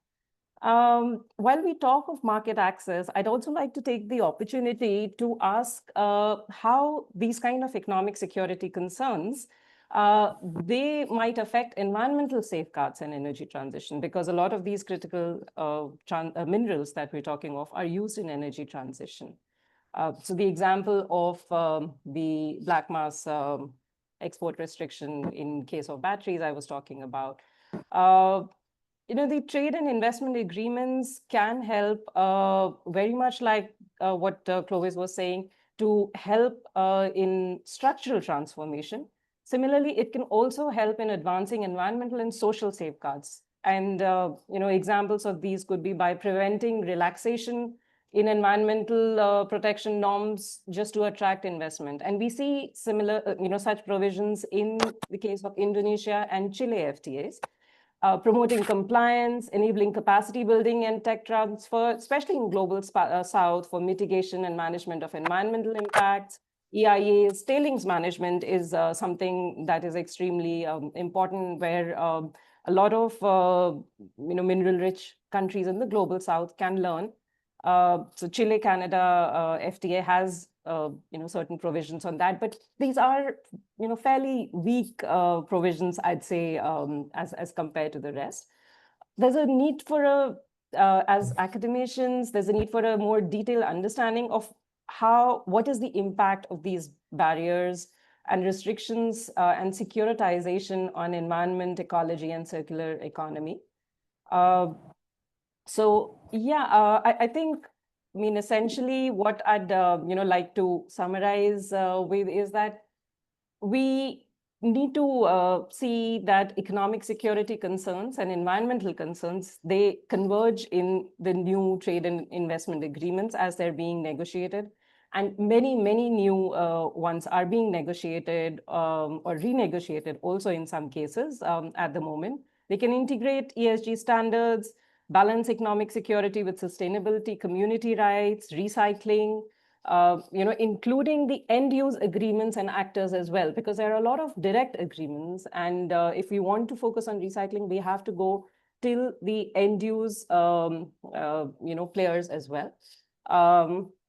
While we talk of market access, I'd also like to take the opportunity to ask how these kind of economic security concerns they might affect environmental safeguards and energy transition, because a lot of these critical minerals that we're talking of are used in energy transition. So the example of the black mass export restriction in case of batteries I was talking about, the trade and investment agreements can help very much like what Clovis was saying, to help in structural transformation. Similarly, it can also help in advancing environmental and social safeguards. And examples of these could be by preventing relaxation in environmental protection norms just to attract investment. And we see similar, such provisions in the case of Indonesia and Chile FTAs. Promoting compliance, enabling capacity building and tech transfer, especially in global south, for mitigation and management of environmental impacts. EIA's tailings management is something that is extremely important, where a lot of mineral-rich countries in the global south can learn. So Chile-Canada FTA has certain provisions on that, but these are fairly weak provisions, I'd say, as compared to the rest. There's a need for as academicians, there's a need for a more detailed understanding of what is the impact of these barriers and restrictions and securitization on environment, ecology, and circular economy. So yeah, I think, essentially what I'd like to summarize with is that we need to see that economic security concerns and environmental concerns, they converge in the new trade and investment agreements as they're being negotiated. And many new ones are being negotiated or renegotiated also in some cases at the moment. They can integrate ESG standards, balance economic security with sustainability, community rights, recycling, including the end-use agreements and actors as well, because there are a lot of direct agreements. And if we want to focus on recycling, we have to go till the end-use, players as well.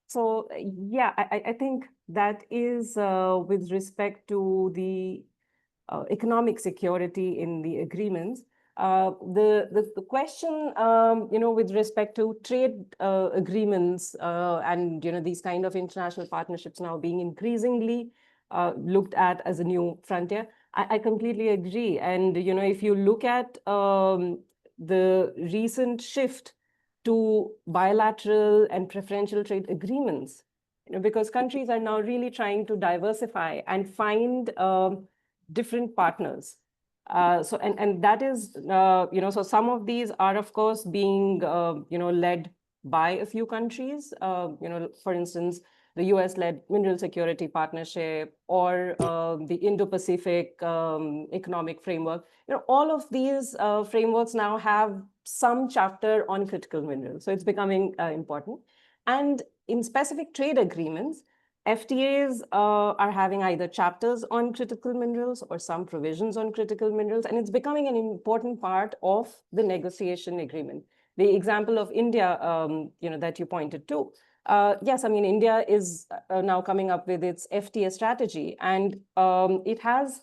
So yeah, I think that is with respect to the economic security in the agreements. The question, with respect to trade agreements and these kind of international partnerships now being increasingly looked at as a new frontier, I completely agree. And if you look at the recent shift to bilateral and preferential trade agreements, because countries are now really trying to diversify and find different partners. And that is, so some of these are, of course, being, led by a few countries. For instance, the US-led Mineral Security Partnership or the Indo-Pacific Economic Framework. All of these frameworks now have some chapter on critical minerals. So it's becoming important. And in specific trade agreements, FTAs are having either chapters on critical minerals or some provisions on critical minerals, and it's becoming an important part of the negotiation agreement. The example of India, that you pointed to, yes, I mean, India is now coming up with its FTA strategy, and it has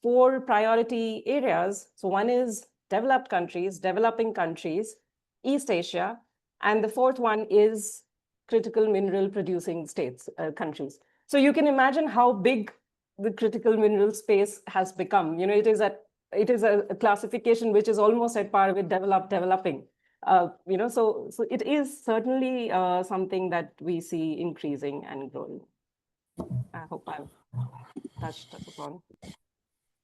4 priority areas. So one is developed countries, developing countries, East Asia, and the 4th one is critical mineral producing states, countries. So you can imagine how big the critical mineral space has become. It is a classification which is almost at par with developing. So it is certainly something that we see increasing and growing. I hope I've touched upon.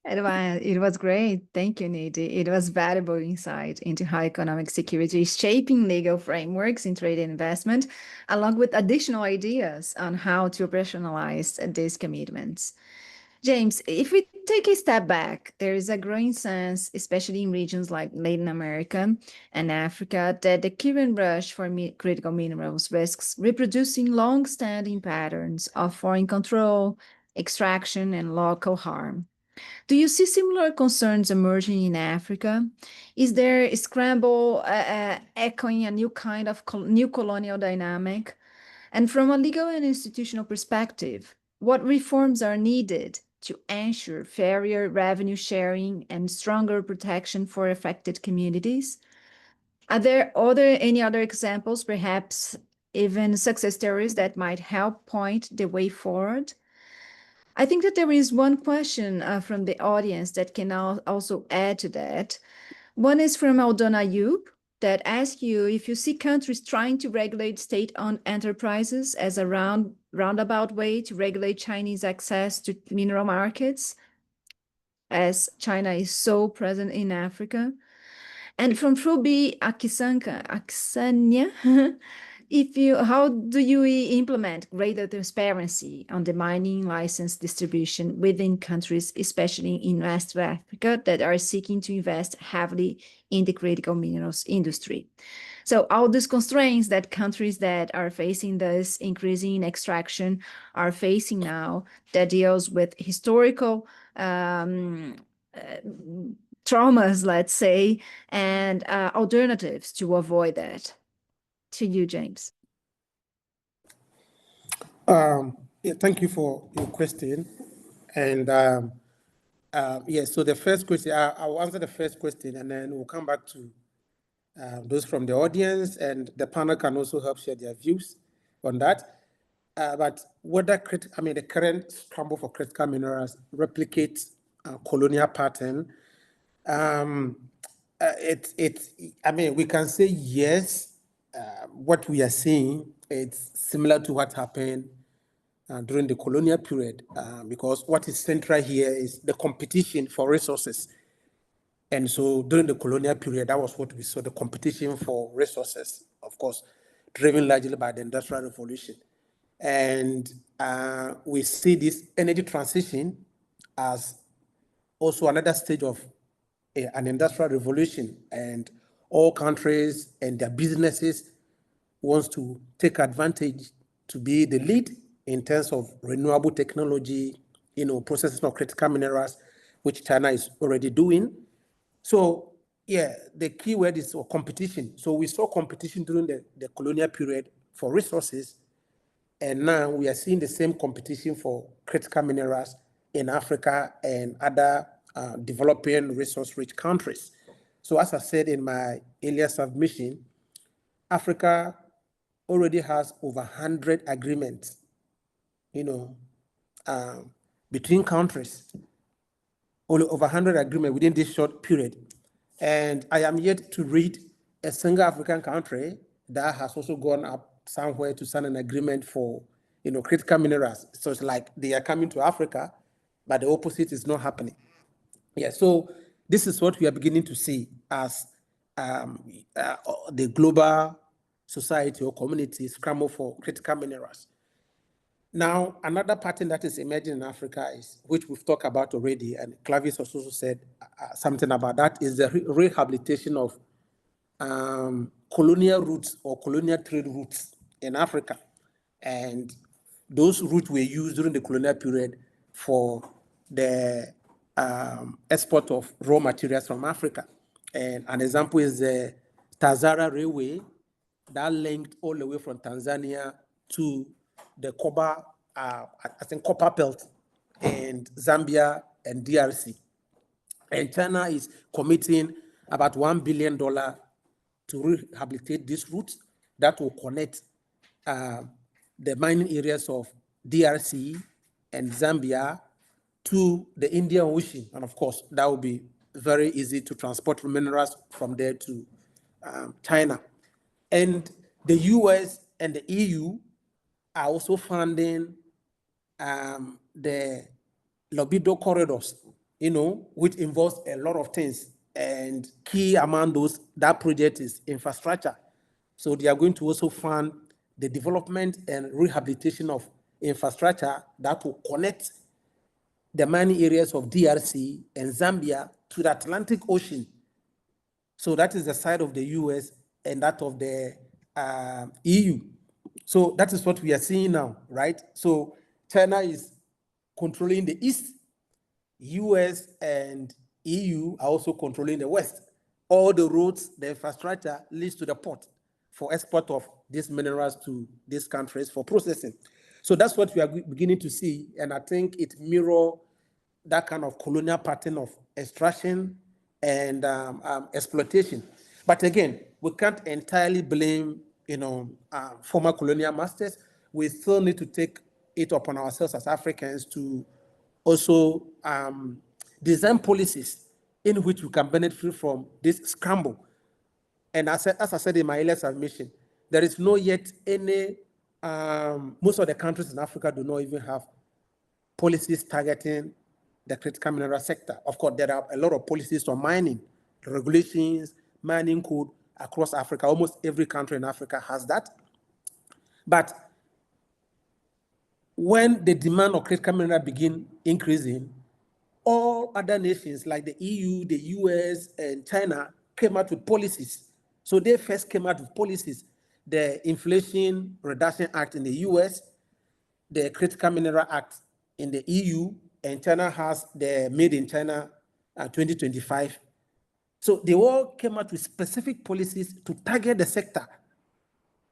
It was great. Thank you, Nidhi. It was valuable insight into how economic security is shaping legal frameworks in trade and investment, along with additional ideas on how to operationalize these commitments. James, if we take a step back, there is a growing sense, especially in regions like Latin America and Africa, that the current rush for critical minerals risks reproducing long-standing patterns of foreign control, extraction, and local harm. Do you see similar concerns emerging in Africa? Is there a scramble echoing a new kind of new colonial dynamic? And from a legal and institutional perspective, what reforms are needed to ensure fairer revenue sharing and stronger protection for affected communities? Are there any other examples, perhaps even success stories that might help point the way forward? I think that there is one question from the audience that can also add to that. One is from Aldona Ayub that asks you if you see countries trying to regulate state-owned enterprises as a roundabout way to regulate Chinese access to mineral markets, as China is so present in Africa. And from Frubi Akisanya, how do you implement greater transparency on the mining license distribution within countries, especially in West Africa, that are seeking to invest heavily in the critical minerals industry? So all these constraints that countries that are facing this increasing extraction are facing now, that deals with historical traumas, let's say, and alternatives to avoid that. To you, James. Yeah, thank you for your question. And so the first question, I'll answer the first question, and then we'll come back to those from the audience, and the panel can also help share their views on that. But whether the current scramble for critical minerals replicates colonial pattern, we can say yes. What we are seeing, it's similar to what happened during the colonial period, because what is central here is the competition for resources. And so during the colonial period, that was what we saw, the competition for resources, of course, driven largely by the Industrial Revolution. And we see this energy transition as also another stage of an industrial revolution, and all countries and their businesses wants to take advantage to be the lead in terms of renewable technology, processing of critical minerals, which China is already doing. So yeah, the key word is competition. So we saw competition during the colonial period for resources, and now we are seeing the same competition for critical minerals in Africa and other developing resource-rich countries. So as I said in my earlier submission, Africa already has over 100 agreements, between countries, only over 100 agreements within this short period. And I am yet to read a single African country that has also gone up somewhere to sign an agreement for, critical minerals. So it's like they are coming to Africa, but the opposite is not happening. Yeah, so this is what we are beginning to see as the global society or community scramble for critical minerals. Now, another pattern that is emerging in Africa is, which we've talked about already, and Clavis also said something about that, is the rehabilitation of colonial routes or colonial trade routes in Africa. And those routes were used during the colonial period for the export of raw materials from Africa. And an example is the Tazara Railway that linked all the way from Tanzania to the copper, copper belt in Zambia and DRC. And China is committing about $1 billion to rehabilitate these routes that will connect the mining areas of DRC and Zambia to the Indian Ocean. And of course, that will be very easy to transport minerals from there to China. And the US and the EU are also funding the libido corridors, which involves a lot of things. And key among those, that project is infrastructure. So they are going to also fund the development and rehabilitation of infrastructure that will connect the mining areas of DRC and Zambia to the Atlantic Ocean. So that is the side of the US and that of the EU. So that is what we are seeing now, right? So China is controlling the East, US and EU are also controlling the West. All the roads, the infrastructure leads to the port for export of these minerals to these countries for processing. So that's what we are beginning to see, and I think it mirrors that kind of colonial pattern of extraction and exploitation. But again, we can't entirely blame, former colonial masters. We still need to take it upon ourselves as Africans to also design policies in which we can benefit from this scramble. And as I said in my earlier submission, there is no yet any, most of the countries in Africa do not even have policies targeting the critical mineral sector. Of course, there are a lot of policies on mining, regulations, mining code across Africa. Almost every country in Africa has that. But when the demand of critical mineral begin increasing, all other nations like the EU, the US, and China came out with policies. So they first came out with policies. The Inflation Reduction Act in the US, the Critical Mineral Act in the EU, and China has the Made in China 2025. So they all came out with specific policies to target the sector.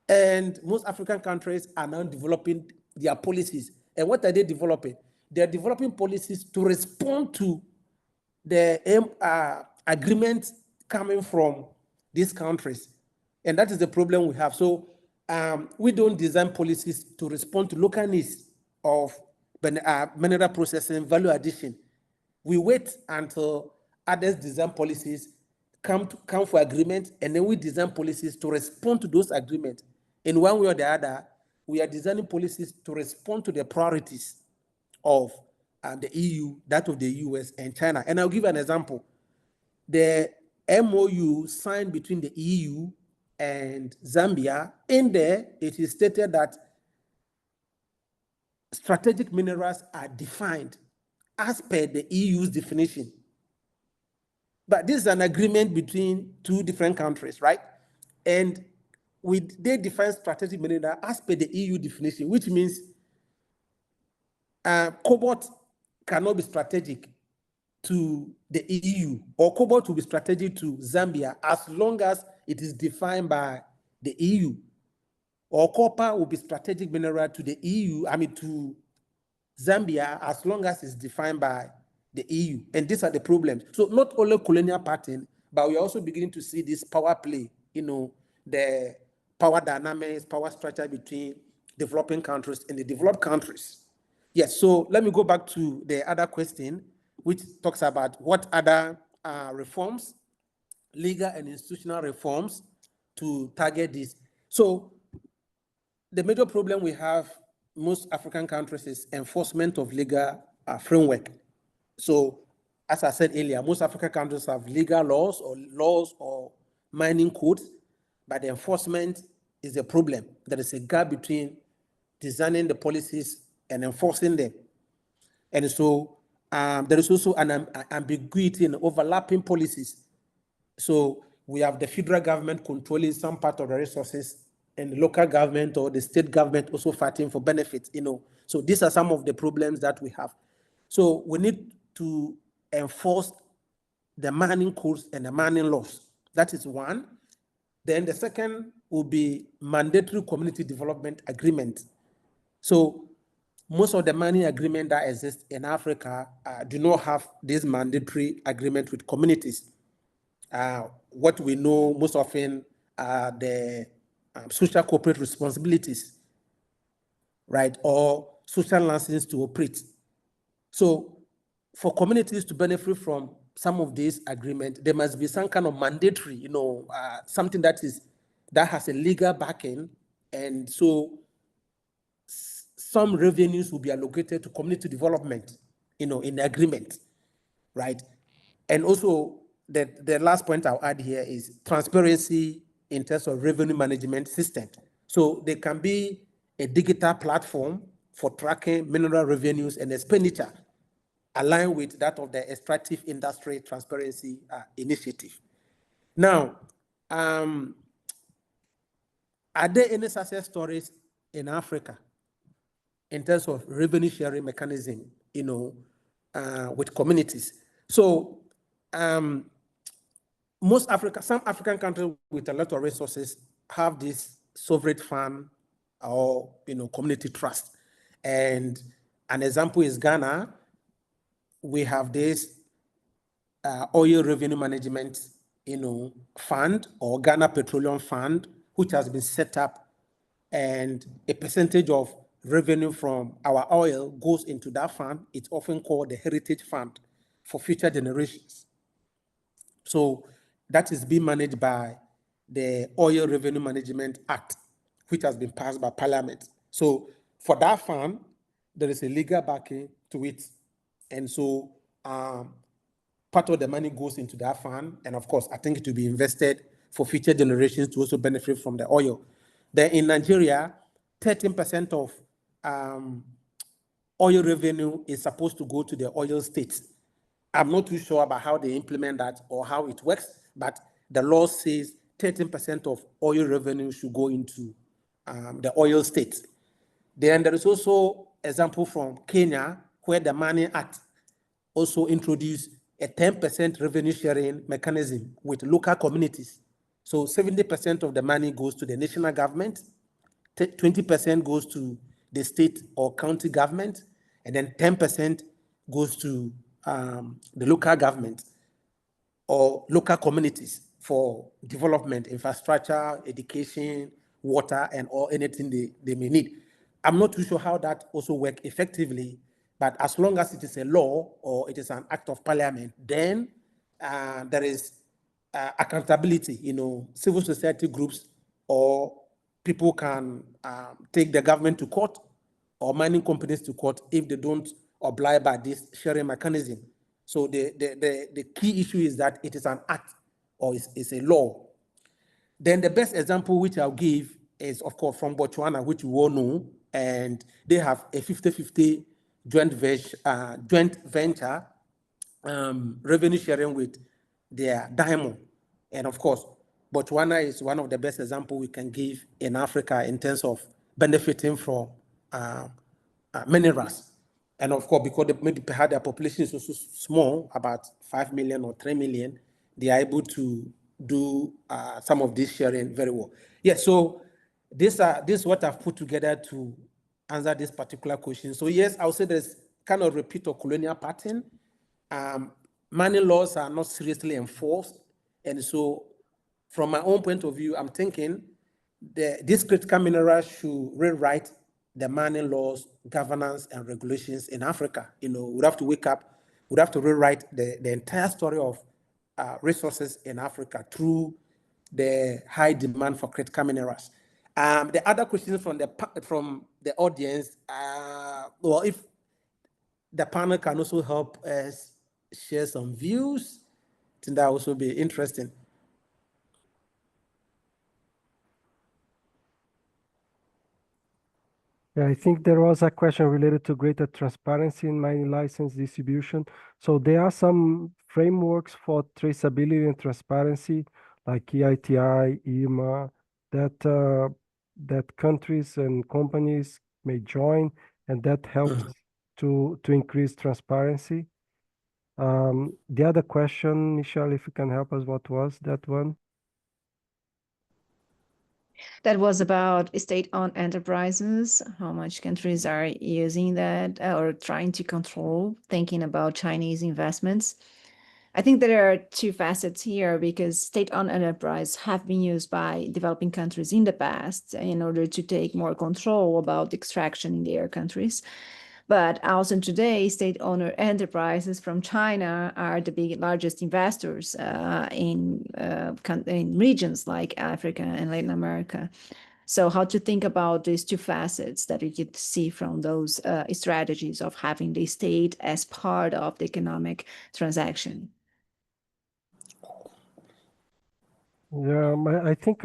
And most African countries are now developing their policies. And what are they developing? They're developing policies to respond to the agreements coming from these countries. And that is the problem we have. So we don't design policies to respond to local needs of mineral processing, value addition. We wait until others design policies, come for agreement, and then we design policies to respond to those agreements. In one way or the other, we are designing policies to respond to the priorities of the EU, that of the US and China. And I'll give an example. The MOU signed between the EU and Zambia, in there, it is stated that strategic minerals are defined as per the EU's definition. But this is an agreement between two different countries, right? And they define strategic mineral as per the EU definition, which means cobalt cannot be strategic to the EU, or cobalt will be strategic to Zambia as long as it is defined by the EU, or copper will be strategic mineral to the EU, to Zambia, as long as it's defined by the EU. And these are the problems. So not only colonial pattern, but we're also beginning to see this power play, the power dynamics, power structure between developing countries and the developed countries. Yes, so let me go back to the other question, which talks about what other reforms, legal and institutional reforms to target this. So the major problem we have most African countries is enforcement of legal framework. So as I said earlier, most African countries have legal laws or mining codes, but the enforcement is a problem. There is a gap between designing the policies and enforcing them. And so there is also an ambiguity in overlapping policies. So we have the federal government controlling some part of the resources and the local government or the state government also fighting for benefits, So these are some of the problems that we have. So we need to enforce the mining codes and the mining laws. That is one. Then the second will be mandatory community development agreement. So most of the mining agreements that exist in Africa do not have this mandatory agreement with communities. What we know most often are the social corporate responsibilities, right, or social license to operate. So for communities to benefit from some of these agreements, there must be some kind of mandatory, something that has a legal backing, and so some revenues will be allocated to community development, in the agreement, right? And also, the last point I'll add here is transparency in terms of revenue management system. So there can be a digital platform for tracking mineral revenues and expenditure aligned with that of the Extractive Industry Transparency Initiative. Now, are there any success stories in Africa in terms of revenue sharing mechanism, with communities? So some African countries with a lot of resources have this sovereign fund or community trust. And an example is Ghana. We have this oil revenue management fund, or Ghana Petroleum Fund, which has been set up, and a percentage of revenue from our oil goes into that fund. It's often called the Heritage Fund for future generations. So that is being managed by the Oil Revenue Management Act, which has been passed by Parliament. So for that fund, there is a legal backing to it. And so part of the money goes into that fund. And of course, I think it will be invested for future generations to also benefit from the oil. Then in Nigeria, 13% of oil revenue is supposed to go to the oil states. I'm not too sure about how they implement that or how it works, but the law says 13% of oil revenue should go into the oil states. Then there is also example from Kenya, where the Mining Act also introduced a 10% revenue sharing mechanism with local communities. So 70% of the money goes to the national government, 20% goes to the state or county government, and then 10% goes to the local government or local communities for development, infrastructure, education, water, and anything they may need. I'm not too sure how that also works effectively, but as long as it is a law or it is an act of parliament, then there is accountability. Civil society groups or people can take the government to court or mining companies to court if they don't abide by this sharing mechanism. So the key issue is that it is an act or it's a law. Then the best example which I'll give is, of course, from Botswana, which you all know, and they have a 50-50 joint venture revenue sharing with their diamond. And of course, Botswana is one of the best examples we can give in Africa in terms of benefiting from minerals. And of course, because maybe their population is also small, about 5 million or 3 million, they are able to do some of this sharing very well. Yes, so this is what I've put together to answer this particular question. So yes, I would say there's kind of repeat of colonial pattern. Mining laws are not seriously enforced. And so from my own point of view, I'm thinking this critical mineral should rewrite the mining laws, governance, and regulations in Africa. We'd have to wake up, we'd have to rewrite the entire story of resources in Africa through the high demand for critical minerals. The other question from the audience, well, if the panel can also help us share some views, I think that will also be interesting. Yeah, I think there was a question related to greater transparency in mining license distribution. So there are some frameworks for traceability and transparency, like EITI, IMA, that countries and companies may join, and that helps to increase transparency. The other question, Michelle, if you can help us, what was that one? That was about state-owned enterprises, how much countries are using that or trying to control, thinking about Chinese investments. I think there are two facets here because state-owned enterprises have been used by developing countries in the past in order to take more control about extraction in their countries. But also today, state-owned enterprises from China are the largest investors in regions like Africa and Latin America. So how to think about these two facets that you could see from those strategies of having the state as part of the economic transaction? Yeah, I think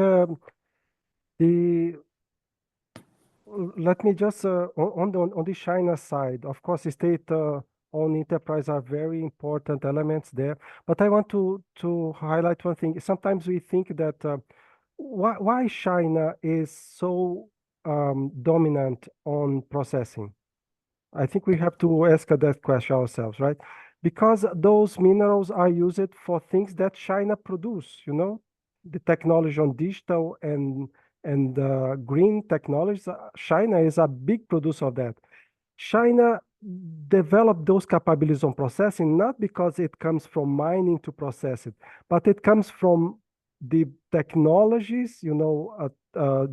let me just on the China side, of course, state-owned enterprise are very important elements there. But I want to highlight one thing. Sometimes we think that why China is so dominant on processing. I think we have to ask that question ourselves, right? Because those minerals are used for things that China produce, the technology on digital and green technologies. China is a big producer of that. China developed those capabilities on processing not because it comes from mining to process it, but it comes from the technologies,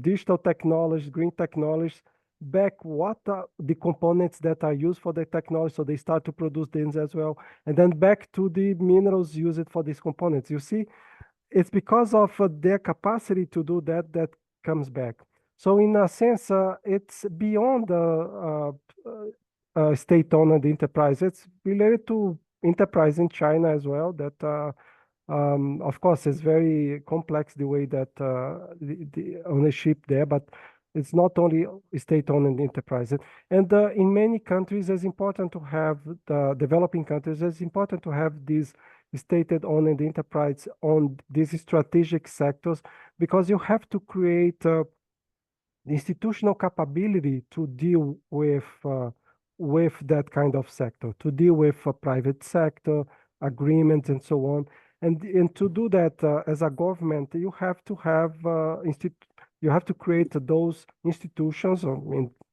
digital technologies, green technologies, back what are the components that are used for the technology, so they start to produce things as well, and then back to the minerals used for these components. You see, it's because of their capacity to do that that comes back. So in a sense, it's beyond state-owned enterprise. It's related to enterprise in China as well. That of course is very complex the way that the ownership there, but it's not only state-owned enterprises. And in many countries, it's important to have the developing countries. It's important to have these state-owned enterprise on these strategic sectors because you have to create the institutional capability to deal with that kind of sector, to deal with a private sector agreements and so on. And to do that as a government, you have to have you have to create those institutions,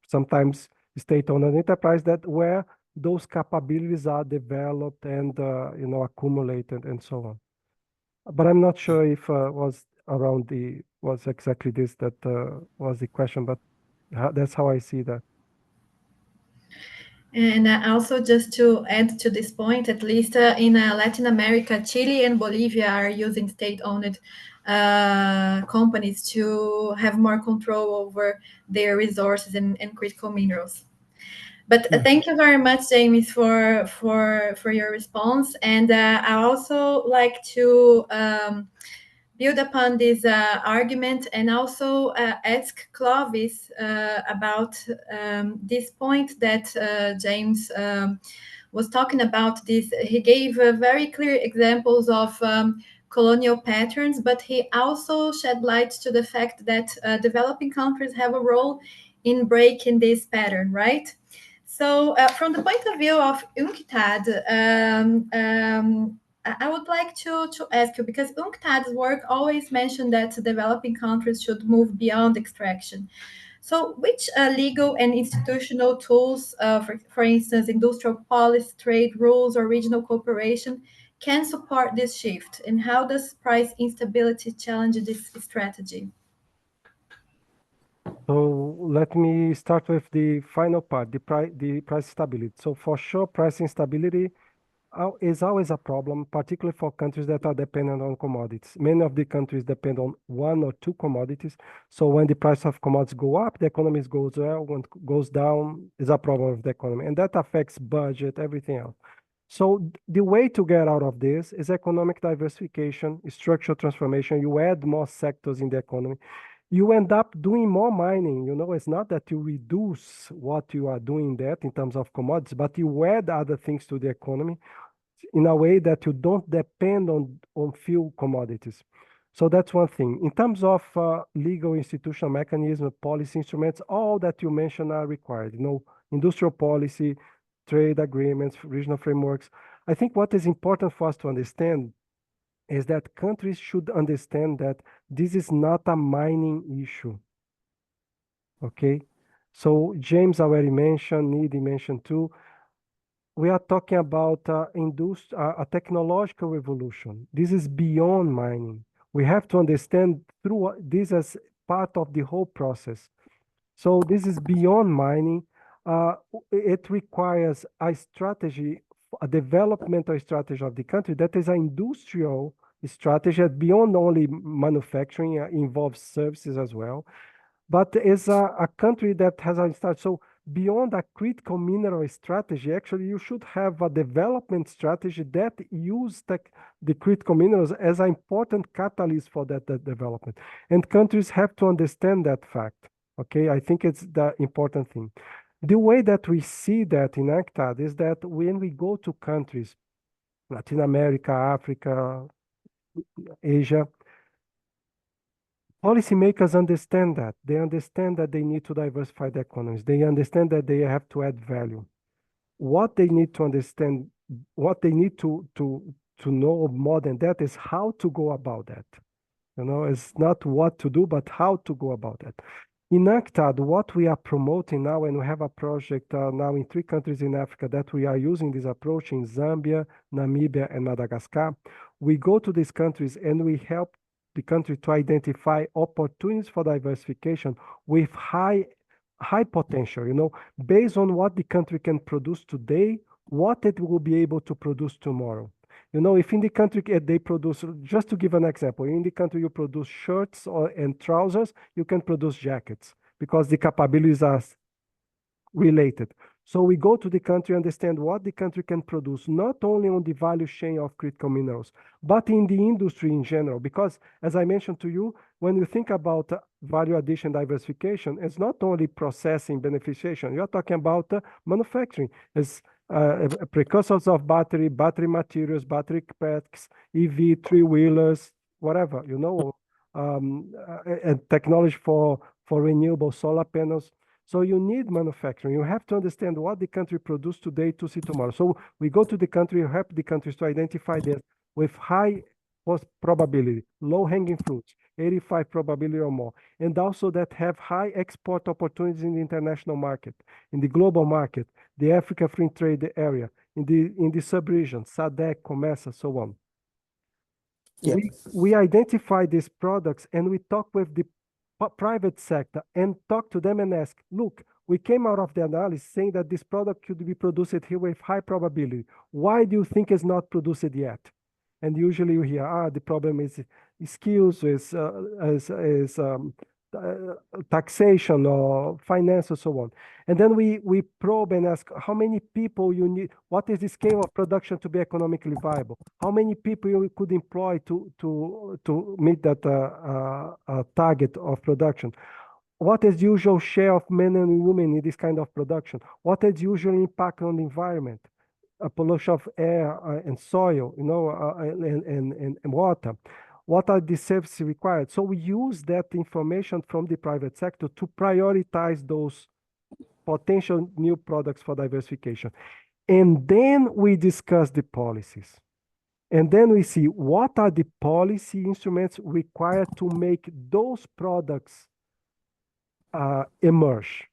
sometimes state-owned enterprise, that where those capabilities are developed and accumulated and so on. But I'm not sure if was exactly this that was the question, but that's how I see that. And also, just to add to this point, at least in Latin America, Chile and Bolivia are using state-owned companies to have more control over their resources and critical minerals. But thank you very much, James, for your response. And I also like to build upon this argument and also ask Clovis about this point that James was talking about. This, he gave very clear examples of colonial patterns, but he also shed light to the fact that developing countries have a role in breaking this pattern, right? So, from the point of view of UNCTAD, I would like to ask you, because UNCTAD's work always mentioned that developing countries should move beyond extraction. So, which legal and institutional tools, for instance, industrial policy, trade rules, or regional cooperation, can support this shift? And how does price instability challenge this strategy? So let me start with the final part, the price stability. So for sure, price instability is always a problem, particularly for countries that are dependent on commodities. Many of the countries depend on one or two commodities. So when the price of commodities go up, the economy goes well. When it goes down, is a problem with the economy. And that affects budget, everything else. So the way to get out of this is economic diversification, structural transformation. You add more sectors in the economy. You end up doing more mining. You know, it's not that you reduce what you are doing that in terms of commodities, but you add other things to the economy in a way that you don't depend on few commodities. So that's one thing. In terms of legal institutional mechanism, policy instruments, all that you mentioned are required. You know, industrial policy, trade agreements, regional frameworks. I think what is important for us to understand is that countries should understand that this is not a mining issue. Okay? So James already mentioned, Needy mentioned too, we are talking about a technological revolution. This is beyond mining. We have to understand through this as part of the whole process. So this is beyond mining. It requires a strategy, a developmental strategy of the country that is an industrial strategy that beyond only manufacturing, involves services as well, but is a country that has a start. So beyond a critical mineral strategy, actually you should have a development strategy that use the critical minerals as an important catalyst for that development. And countries have to understand that fact. Okay, I think it's the important thing. The way that we see that in UNCTAD is that when we go to countries, Latin America, Africa, Asia, policymakers understand that. They understand that they need to diversify the economies. They understand that they have to add value. What they need to understand, what they need to know more than that is how to go about that. You know, it's not what to do, but how to go about it. In UNCTAD, what we are promoting now, and we have a project now in 3 countries in Africa that we are using this approach in Zambia, Namibia, and Madagascar. We go to these countries and we help the country to identify opportunities for diversification with high potential, you know, based on what the country can produce today, what it will be able to produce tomorrow. You know, if in the country they produce, just to give an example, in the country you produce shirts and trousers, you can produce jackets because the capabilities are related. So we go to the country, understand what the country can produce, not only on the value chain of critical minerals, but in the industry in general. Because as I mentioned to you, when you think about value addition diversification, it's not only processing beneficiation. You're talking about manufacturing. It's precursors of battery materials, battery packs, EV, three-wheelers, whatever, you know, and technology for renewable solar panels. So you need manufacturing. You have to understand what the country produces today to see tomorrow. So we go to the country, help the countries to identify this with high probability, low-hanging fruits, 85 probability or more, and also that have high export opportunities in the international market, in the global market, the Africa Free Trade Area, in the sub-region, SADC, COMESA, so on. Yeah. We identify these products and we talk with the private sector and talk to them and ask, look, we came out of the analysis saying that this product could be produced here with high probability. Why do you think it's not produced yet? And usually you hear, the problem is skills, is taxation or finance and so on. And then we probe and ask how many people you need, what is the scale of production to be economically viable? How many people you could employ to meet that target of production? What is the usual share of men and women in this kind of production? What is the usual impact on the environment? Pollution of air and soil, and water. What are the services required? So we use that information from the private sector to prioritize those potential new products for diversification. And then we discuss the policies. And then we see what are the policy instruments required to make those products emerge.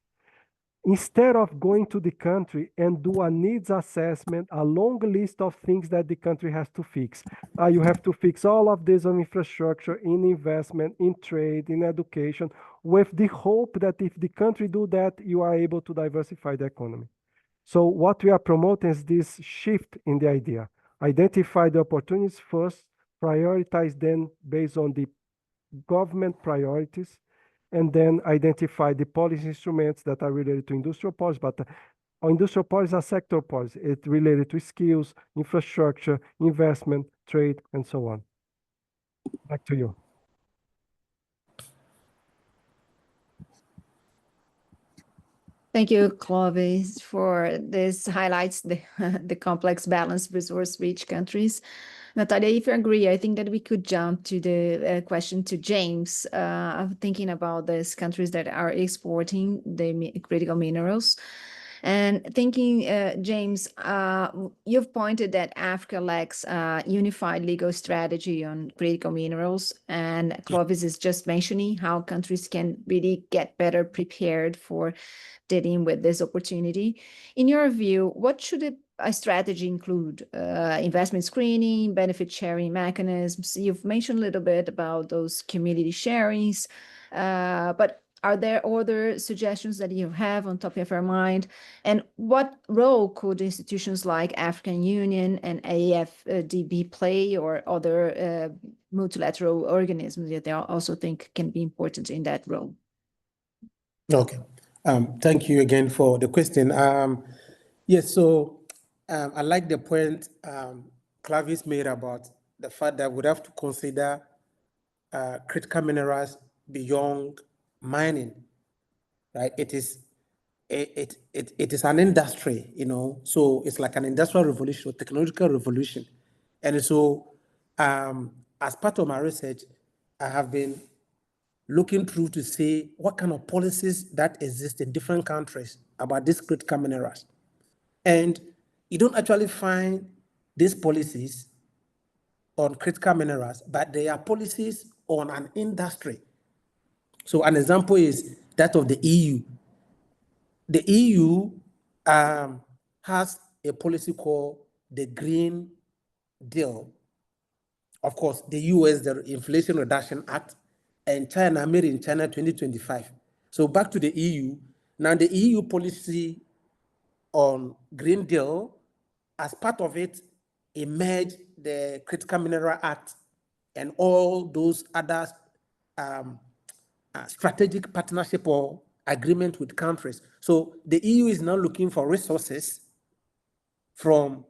Instead of going to the country and do a needs assessment, a long list of things that the country has to fix. You have to fix all of this on infrastructure, in investment, in trade, in education, with the hope that if the country do that, you are able to diversify the economy. So what we are promoting is this shift in the idea. Identify the opportunities first, prioritize them based on the government priorities, and then identify the policy instruments that are related to industrial policy, but industrial policy are sector policy. It's related to skills, infrastructure, investment, trade, and so on. Back to you. Thank you, Clovis, for this highlights the, the complex balanced resource-rich countries. Natalia, if you agree, I think that we could jump to the question to James, thinking about these countries that are exporting the critical minerals. And thinking, James, you've pointed that Africa lacks a unified legal strategy on critical minerals, and Clovis is just mentioning how countries can really get better prepared for dealing with this opportunity. In your view, what should a strategy include? Investment screening, benefit sharing mechanisms? You've mentioned a little bit about those community sharings, but are there other suggestions that you have on top of your mind? And what role could institutions like African Union and AFDB play, or other multilateral organisms that they also think can be important in that role? Okay. Thank you again for the question. Yes, so I like the point Clavis made about the fact that we have to consider critical minerals beyond mining, right? It is an industry, so it's like an industrial revolution, or technological revolution. And so as part of my research, I have been looking through to see what kind of policies that exist in different countries about these critical minerals. And you don't actually find these policies on critical minerals, but they are policies on an industry. So an example is that of the EU. The EU has a policy called the Green Deal. Of course, the US, the Inflation Reduction Act, and China, made in China 2025. So back to the EU. Now the EU policy on Green Deal, as part of it, emerged the Critical Mineral Act and all those other strategic partnership or agreement with countries. So the EU is now looking for resources from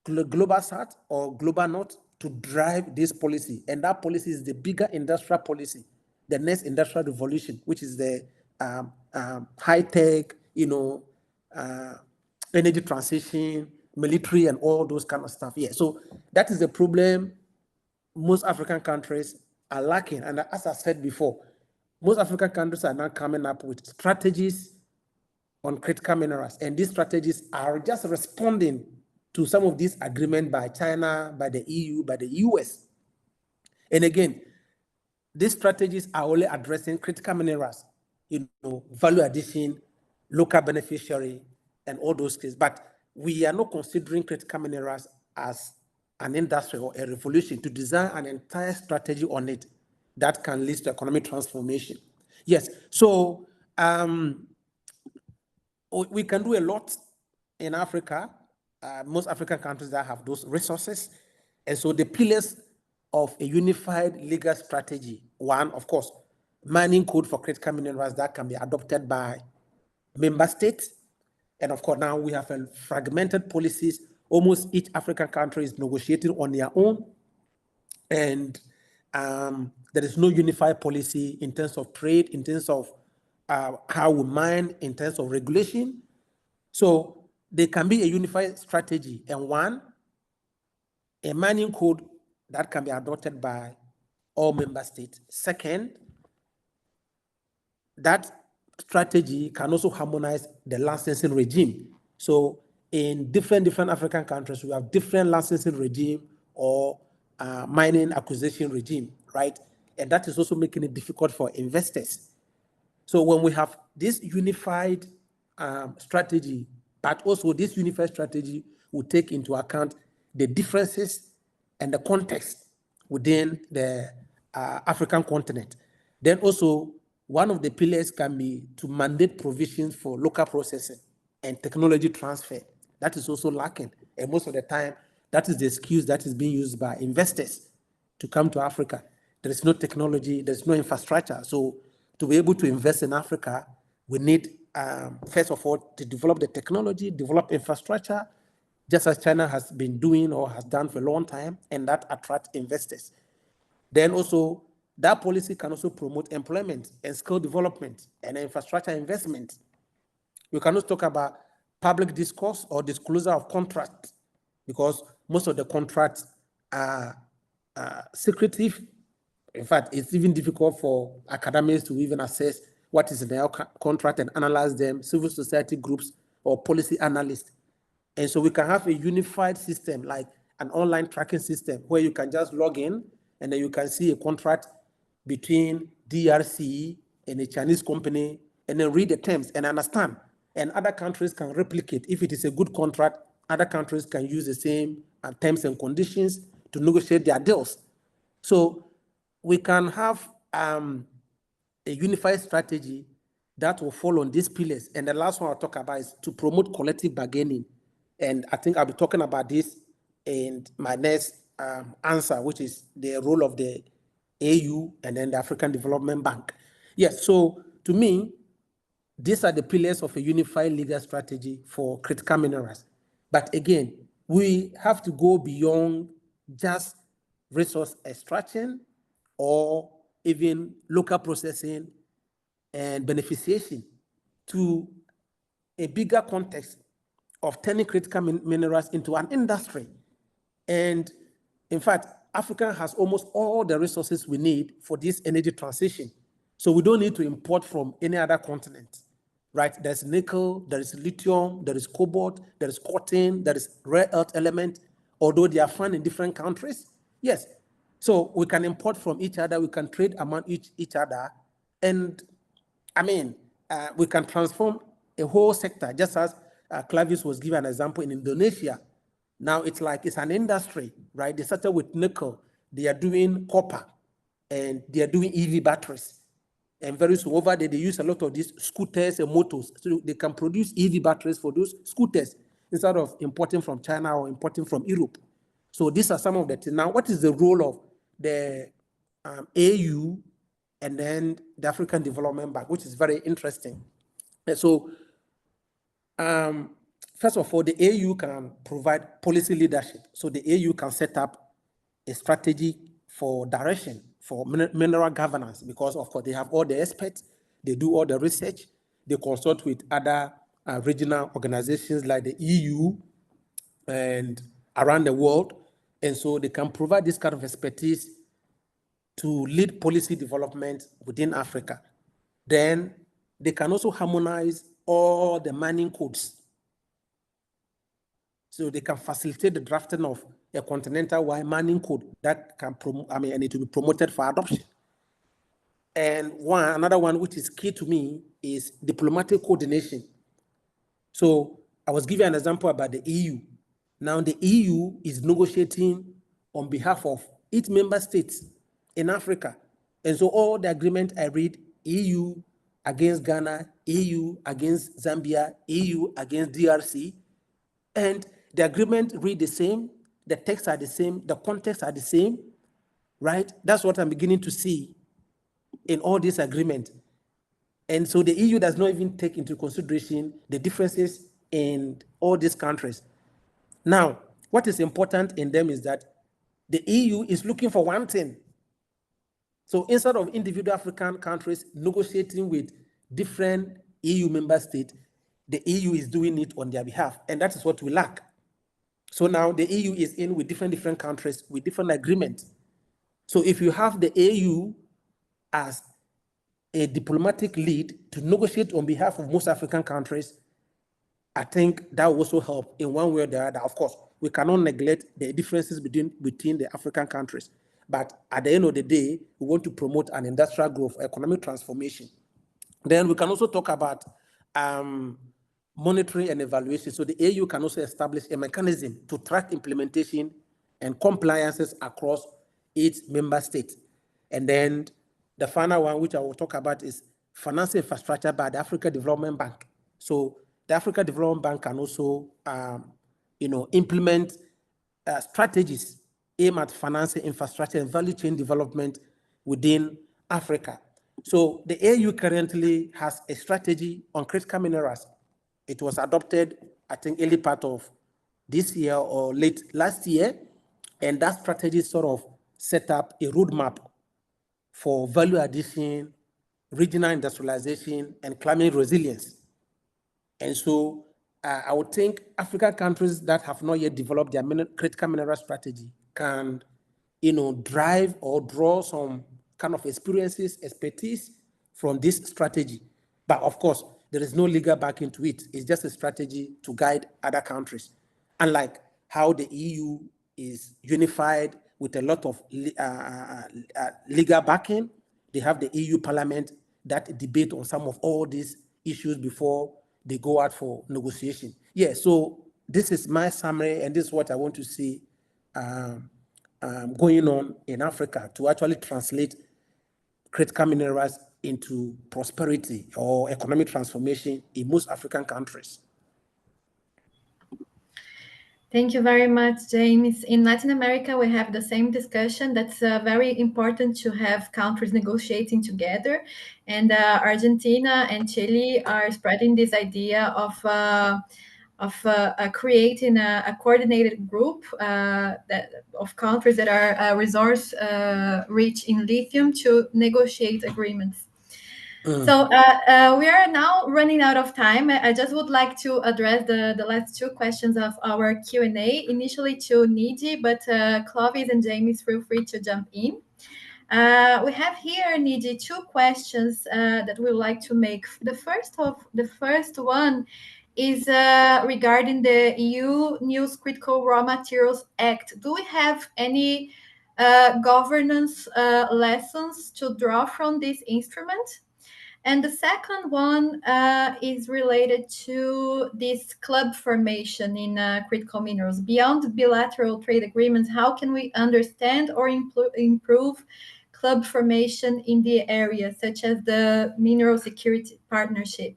global south or global north to drive this policy. And that policy is the bigger industrial policy, the next industrial revolution, which is the high-tech, energy transition, military, and all those kind of stuff. Yeah, so that is the problem most African countries are lacking. And as I said before, most African countries are now coming up with strategies on critical minerals. And these strategies are just responding to some of these agreements by China, by the EU, by the US. And again, these strategies are only addressing critical minerals, value addition, local beneficiary, and all those things. But we are not considering critical minerals as an industry or a revolution to design an entire strategy on it that can lead to economic transformation. Yes, so we can do a lot in Africa, most African countries that have those resources. And so the pillars of a unified legal strategy, one, of course, mining code for critical minerals that can be adopted by member states. And of course, now we have a fragmented policies. Almost each African country is negotiating on their own. And there is no unified policy in terms of trade, in terms of how we mine, in terms of regulation. So there can be a unified strategy, and one, a mining code that can be adopted by all member states. Second, that strategy can also harmonize the licensing regime. So in different African countries, we have different licensing regime or mining acquisition regime, right? And that is also making it difficult for investors. So when we have this unified strategy, but also this unified strategy will take into account the differences and the context within the African continent. Then also, one of the pillars can be to mandate provisions for local processing and technology transfer. That is also lacking. And most of the time, that is the excuse that is being used by investors to come to Africa. There is no technology, there's no infrastructure. So to be able to invest in Africa, we need, first of all, to develop the technology, develop infrastructure, just as China has been doing or has done for a long time, and that attracts investors. Then also, that policy can also promote employment and skill development and infrastructure investment. We cannot talk about public discourse or disclosure of contracts, because most of the contracts are secretive. In fact, it's even difficult for academics to even assess what is in their contract and analyze them, civil society groups or policy analysts. And so we can have a unified system, like an online tracking system, where you can just log in and then you can see a contract between DRC and a Chinese company, and then read the terms and understand. And other countries can replicate. If it is a good contract, other countries can use the same terms and conditions to negotiate their deals. So we can have a unified strategy that will fall on these pillars. And the last one I'll talk about is to promote collective bargaining. And I think I'll be talking about this in my next answer, which is the role of the AU and then the African Development Bank. Yes, so to me, these are the pillars of a unified legal strategy for critical minerals. But again, we have to go beyond just resource extraction or even local processing and beneficiation to a bigger context of turning critical minerals into an industry. And in fact, Africa has almost all the resources we need for this energy transition. So we don't need to import from any other continent, right? There's nickel, there is lithium, there is cobalt, there is cotton, there is rare earth element, although they are found in different countries. Yes. So we can import from each other, we can trade among each other, and I mean, we can transform a whole sector, just as Clavis was given an example in Indonesia. Now it's like it's an industry, right? They started with nickel, they are doing copper, and they are doing EV batteries. And very soon over there, they use a lot of these scooters and motors, so they can produce EV batteries for those scooters instead of importing from China or importing from Europe. So these are some of the things. Now, what is the role of the AU and then the African Development Bank, which is very interesting? And so, first of all, the AU can provide policy leadership. So the AU can set up a strategy for direction for mineral governance, because of course they have all the experts, they do all the research, they consult with other regional organizations like the EU and around the world. And so they can provide this kind of expertise to lead policy development within Africa. Then they can also harmonize all the mining codes. So they can facilitate the drafting of a continental-wide mining code that can and it will be promoted for adoption. And another one which is key to me is diplomatic coordination. So I was giving an example about the EU. Now the EU is negotiating on behalf of its member states in Africa. And so all the agreement I read, EU against Ghana, EU against Zambia, EU against DRC, and the agreement read the same, the texts are the same, the contexts are the same, right? That's what I'm beginning to see in all these agreements. And so the EU does not even take into consideration the differences in all these countries. Now, what is important in them is that the EU is looking for one thing. So instead of individual African countries negotiating with different EU member states, the EU is doing it on their behalf. And that is what we lack. So now the EU is in with different countries with different agreements. So if you have the AU as a diplomatic lead to negotiate on behalf of most African countries, I think that will also help in one way or the other. Of course, we cannot neglect the differences between the African countries. But at the end of the day, we want to promote an industrial growth, economic transformation. Then we can also talk about monitoring and evaluation. So the AU can also establish a mechanism to track implementation and compliances across its member states. And then the final one, which I will talk about, is financial infrastructure by the Africa Development Bank. So the Africa Development Bank can also, implement strategies aimed at financing infrastructure and value chain development within Africa. So the AU currently has a strategy on critical minerals. It was adopted, I think, early part of this year or late last year, and that strategy sort of set up a roadmap for value addition, regional industrialization, and climate resilience. And so I would think African countries that have not yet developed their critical mineral strategy can, drive or draw some kind of experiences, expertise from this strategy. But of course, there is no legal backing to it. It's just a strategy to guide other countries. Unlike how the EU is unified with a lot of legal backing, they have the EU Parliament that debate on some of all these issues before they go out for negotiation. Yeah, so this is my summary, and this is what I want to see going on in Africa to actually translate critical minerals into prosperity or economic transformation in most African countries. Thank you very much, James. In Latin America, we have the same discussion. That's very important to have countries negotiating together. And Argentina and Chile are spreading this idea of creating a coordinated group of countries that are resource rich in lithium to negotiate agreements. So we are now running out of time. I just would like to address the last two questions of our Q&A, initially to Niji, but Clovis and James, feel free to jump in. We have here, Niji, two questions that we would like to make. The first one is regarding the EU New Critical Raw Materials Act. Do we have any governance lessons to draw from this instrument? And the second one is related to this club formation in critical minerals. Beyond bilateral trade agreements, how can we understand or improve club formation in the area, such as the Mineral Security Partnership?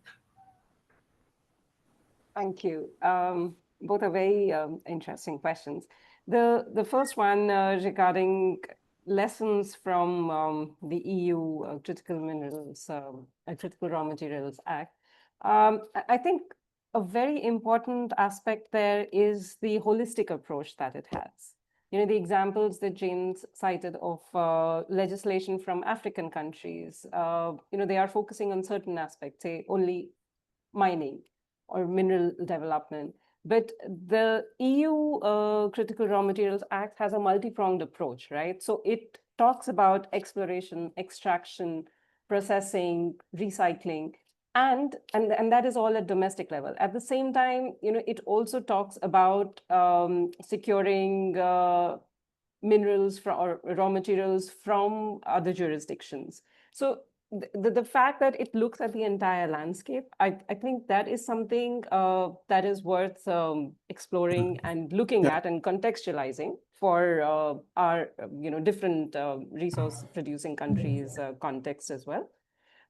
Thank you. Both are very interesting questions. The first one regarding lessons from the EU Critical Minerals, Critical Raw Materials Act. I think a very important aspect there is the holistic approach that it has. The examples that James cited of legislation from African countries, they are focusing on certain aspects, say only mining or mineral development. But the EU Critical Raw Materials Act has a multi-pronged approach, right? So it talks about exploration, extraction, processing, recycling, and that is all at domestic level. At the same time, it also talks about securing minerals or raw materials from other jurisdictions. So the fact that it looks at the entire landscape, I think that is something that is worth exploring and looking at and contextualizing for our different resource producing countries context as well.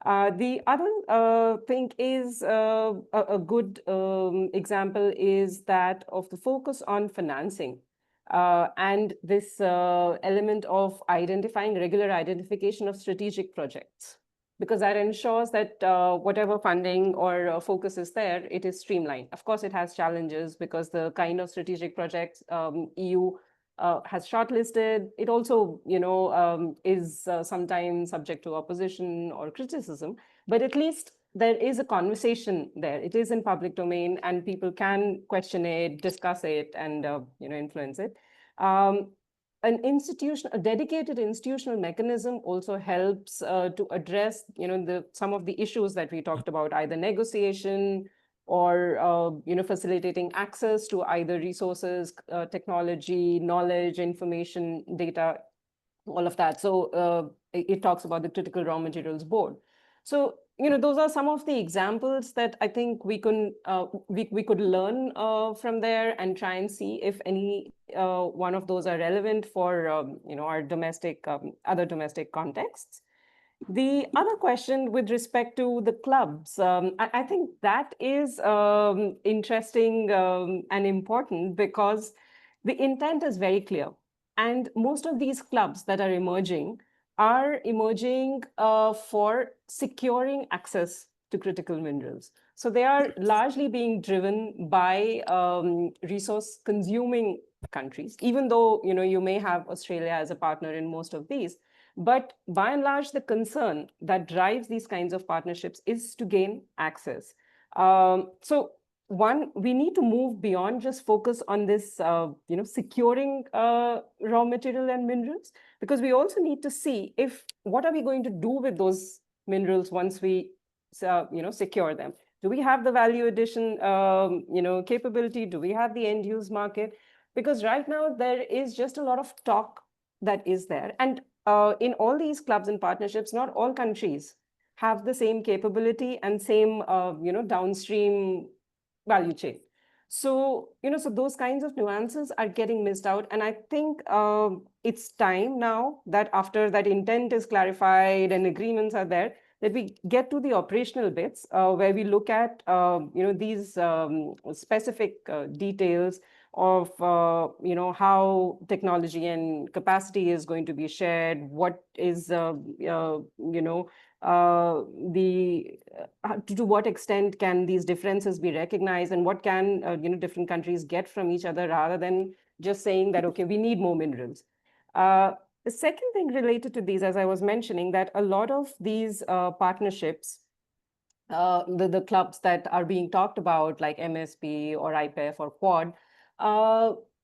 The other thing is a good example is that of the focus on financing. and this element of identifying regular identification of strategic projects, because that ensures that whatever funding or focus is there, it is streamlined. Of course, it has challenges because the kind of strategic projects EU has shortlisted, it also, is sometimes subject to opposition or criticism, but at least there is a conversation there. It is in public domain and people can question it, discuss it, and influence it. A dedicated institutional mechanism also helps to address, some of the issues that we talked about, either negotiation or, facilitating access to either resources, technology, knowledge, information, data, all of that. So it talks about the Critical Raw Materials Board. So, those are some of the examples that I think we could learn from there and try and see if any one of those are relevant for, our other domestic contexts. The other question with respect to the clubs, I think that is interesting and important because the intent is very clear. And most of these clubs that are emerging for securing access to critical minerals. So they are largely being driven by resource consuming countries, even though you may have Australia as a partner in most of these. But by and large, the concern that drives these kinds of partnerships is to gain access. So one, we need to move beyond just focus on this, securing raw material and minerals, because we also need to see what are we going to do with those minerals once we, secure them. Do we have the value addition, capability? Do we have the end use market? Because right now there is just a lot of talk that is there. And in all these clubs and partnerships, not all countries have the same capability and same, downstream value chain. So, so those kinds of nuances are getting missed out. And I think it's time now that after that intent is clarified and agreements are there, that we get to the operational bits where we look at, these specific details of, how technology and capacity is going to be shared, what is, to what extent can these differences be recognized, and what can, different countries get from each other, rather than just saying that, okay, we need more minerals. The second thing related to these, as I was mentioning, that a lot of these partnerships, the clubs that are being talked about, like MSP or IPEF or Quad,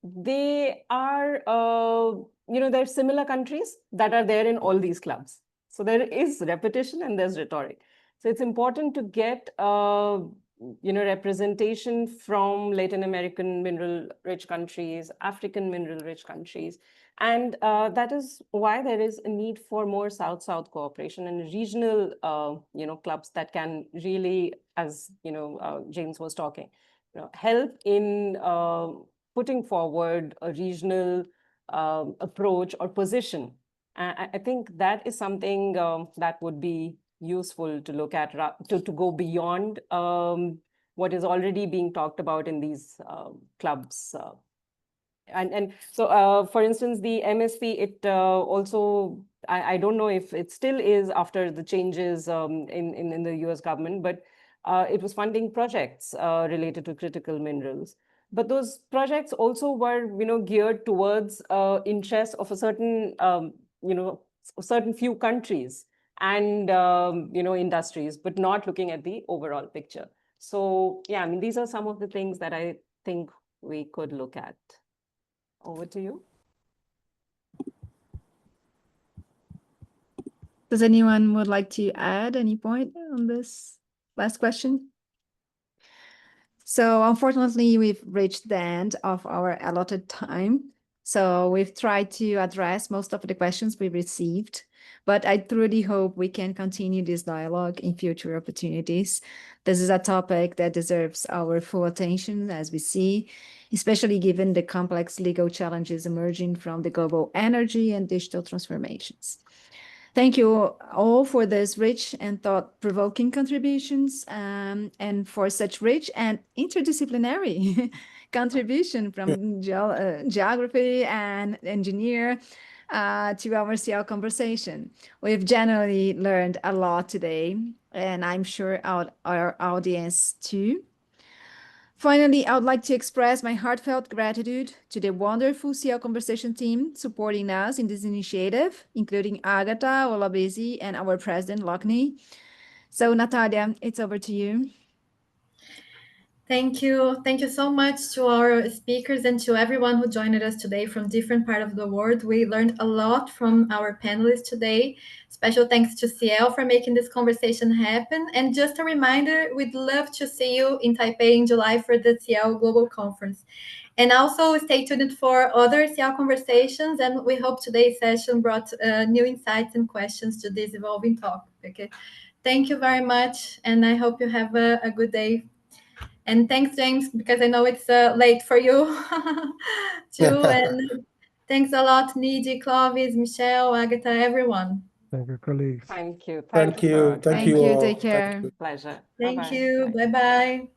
they are, there are similar countries that are there in all these clubs. So there is repetition and there's rhetoric. So it's important to get, representation from Latin American mineral-rich countries, African mineral-rich countries. And that is why there is a need for more South-South cooperation and regional, clubs that can really, as, James was talking, help in putting forward a regional approach or position. I think that is something that would be useful to look at, to go beyond what is already being talked about in these clubs. And so, for instance, the MSP, it also, I don't know if it still is after the changes in the US government, but it was funding projects related to critical minerals. But those projects also were, geared towards interests of a certain, certain few countries and, industries, but not looking at the overall picture. So, yeah, I mean, these are some of the things that I think we could look at. Over to you. Does anyone would like to add any point on this last question? So unfortunately, we've reached the end of our allotted time. So we've tried to address most of the questions we received, but I truly hope we can continue this dialogue in future opportunities. This is a topic that deserves our full attention, as we see, especially given the complex legal challenges emerging from the global energy and digital transformations. Thank you all for this rich and thought-provoking contributions and for such rich and interdisciplinary contribution from geography and engineer to our SIEL conversation. We've generally learned a lot today, and I'm sure our audience too. Finally, I would like to express my heartfelt gratitude to the wonderful SIEL Conversation team supporting us in this initiative, including Agatha, Olabisi, and our president, Lockney. So, Natalia, it's over to you. Thank you. Thank you so much to our speakers and to everyone who joined us today from different parts of the world. We learned a lot from our panelists today. Special thanks to CL for making this conversation happen. And just a reminder, we'd love to see you in Taipei in July for the CL Global Conference. And also stay tuned for other CL conversations. And we hope today's session brought new insights and questions to this evolving topic. Okay. Thank you very much. And I hope you have a good day. And thanks, James, because I know it's late for you too. And thanks a lot, Niji, Clovis, Michelle, Agatha, everyone. Thank you, colleagues. Thank you. Thank you. Thank you all. Take care. Pleasure. Thank Bye-bye. you. Bye. Bye-bye.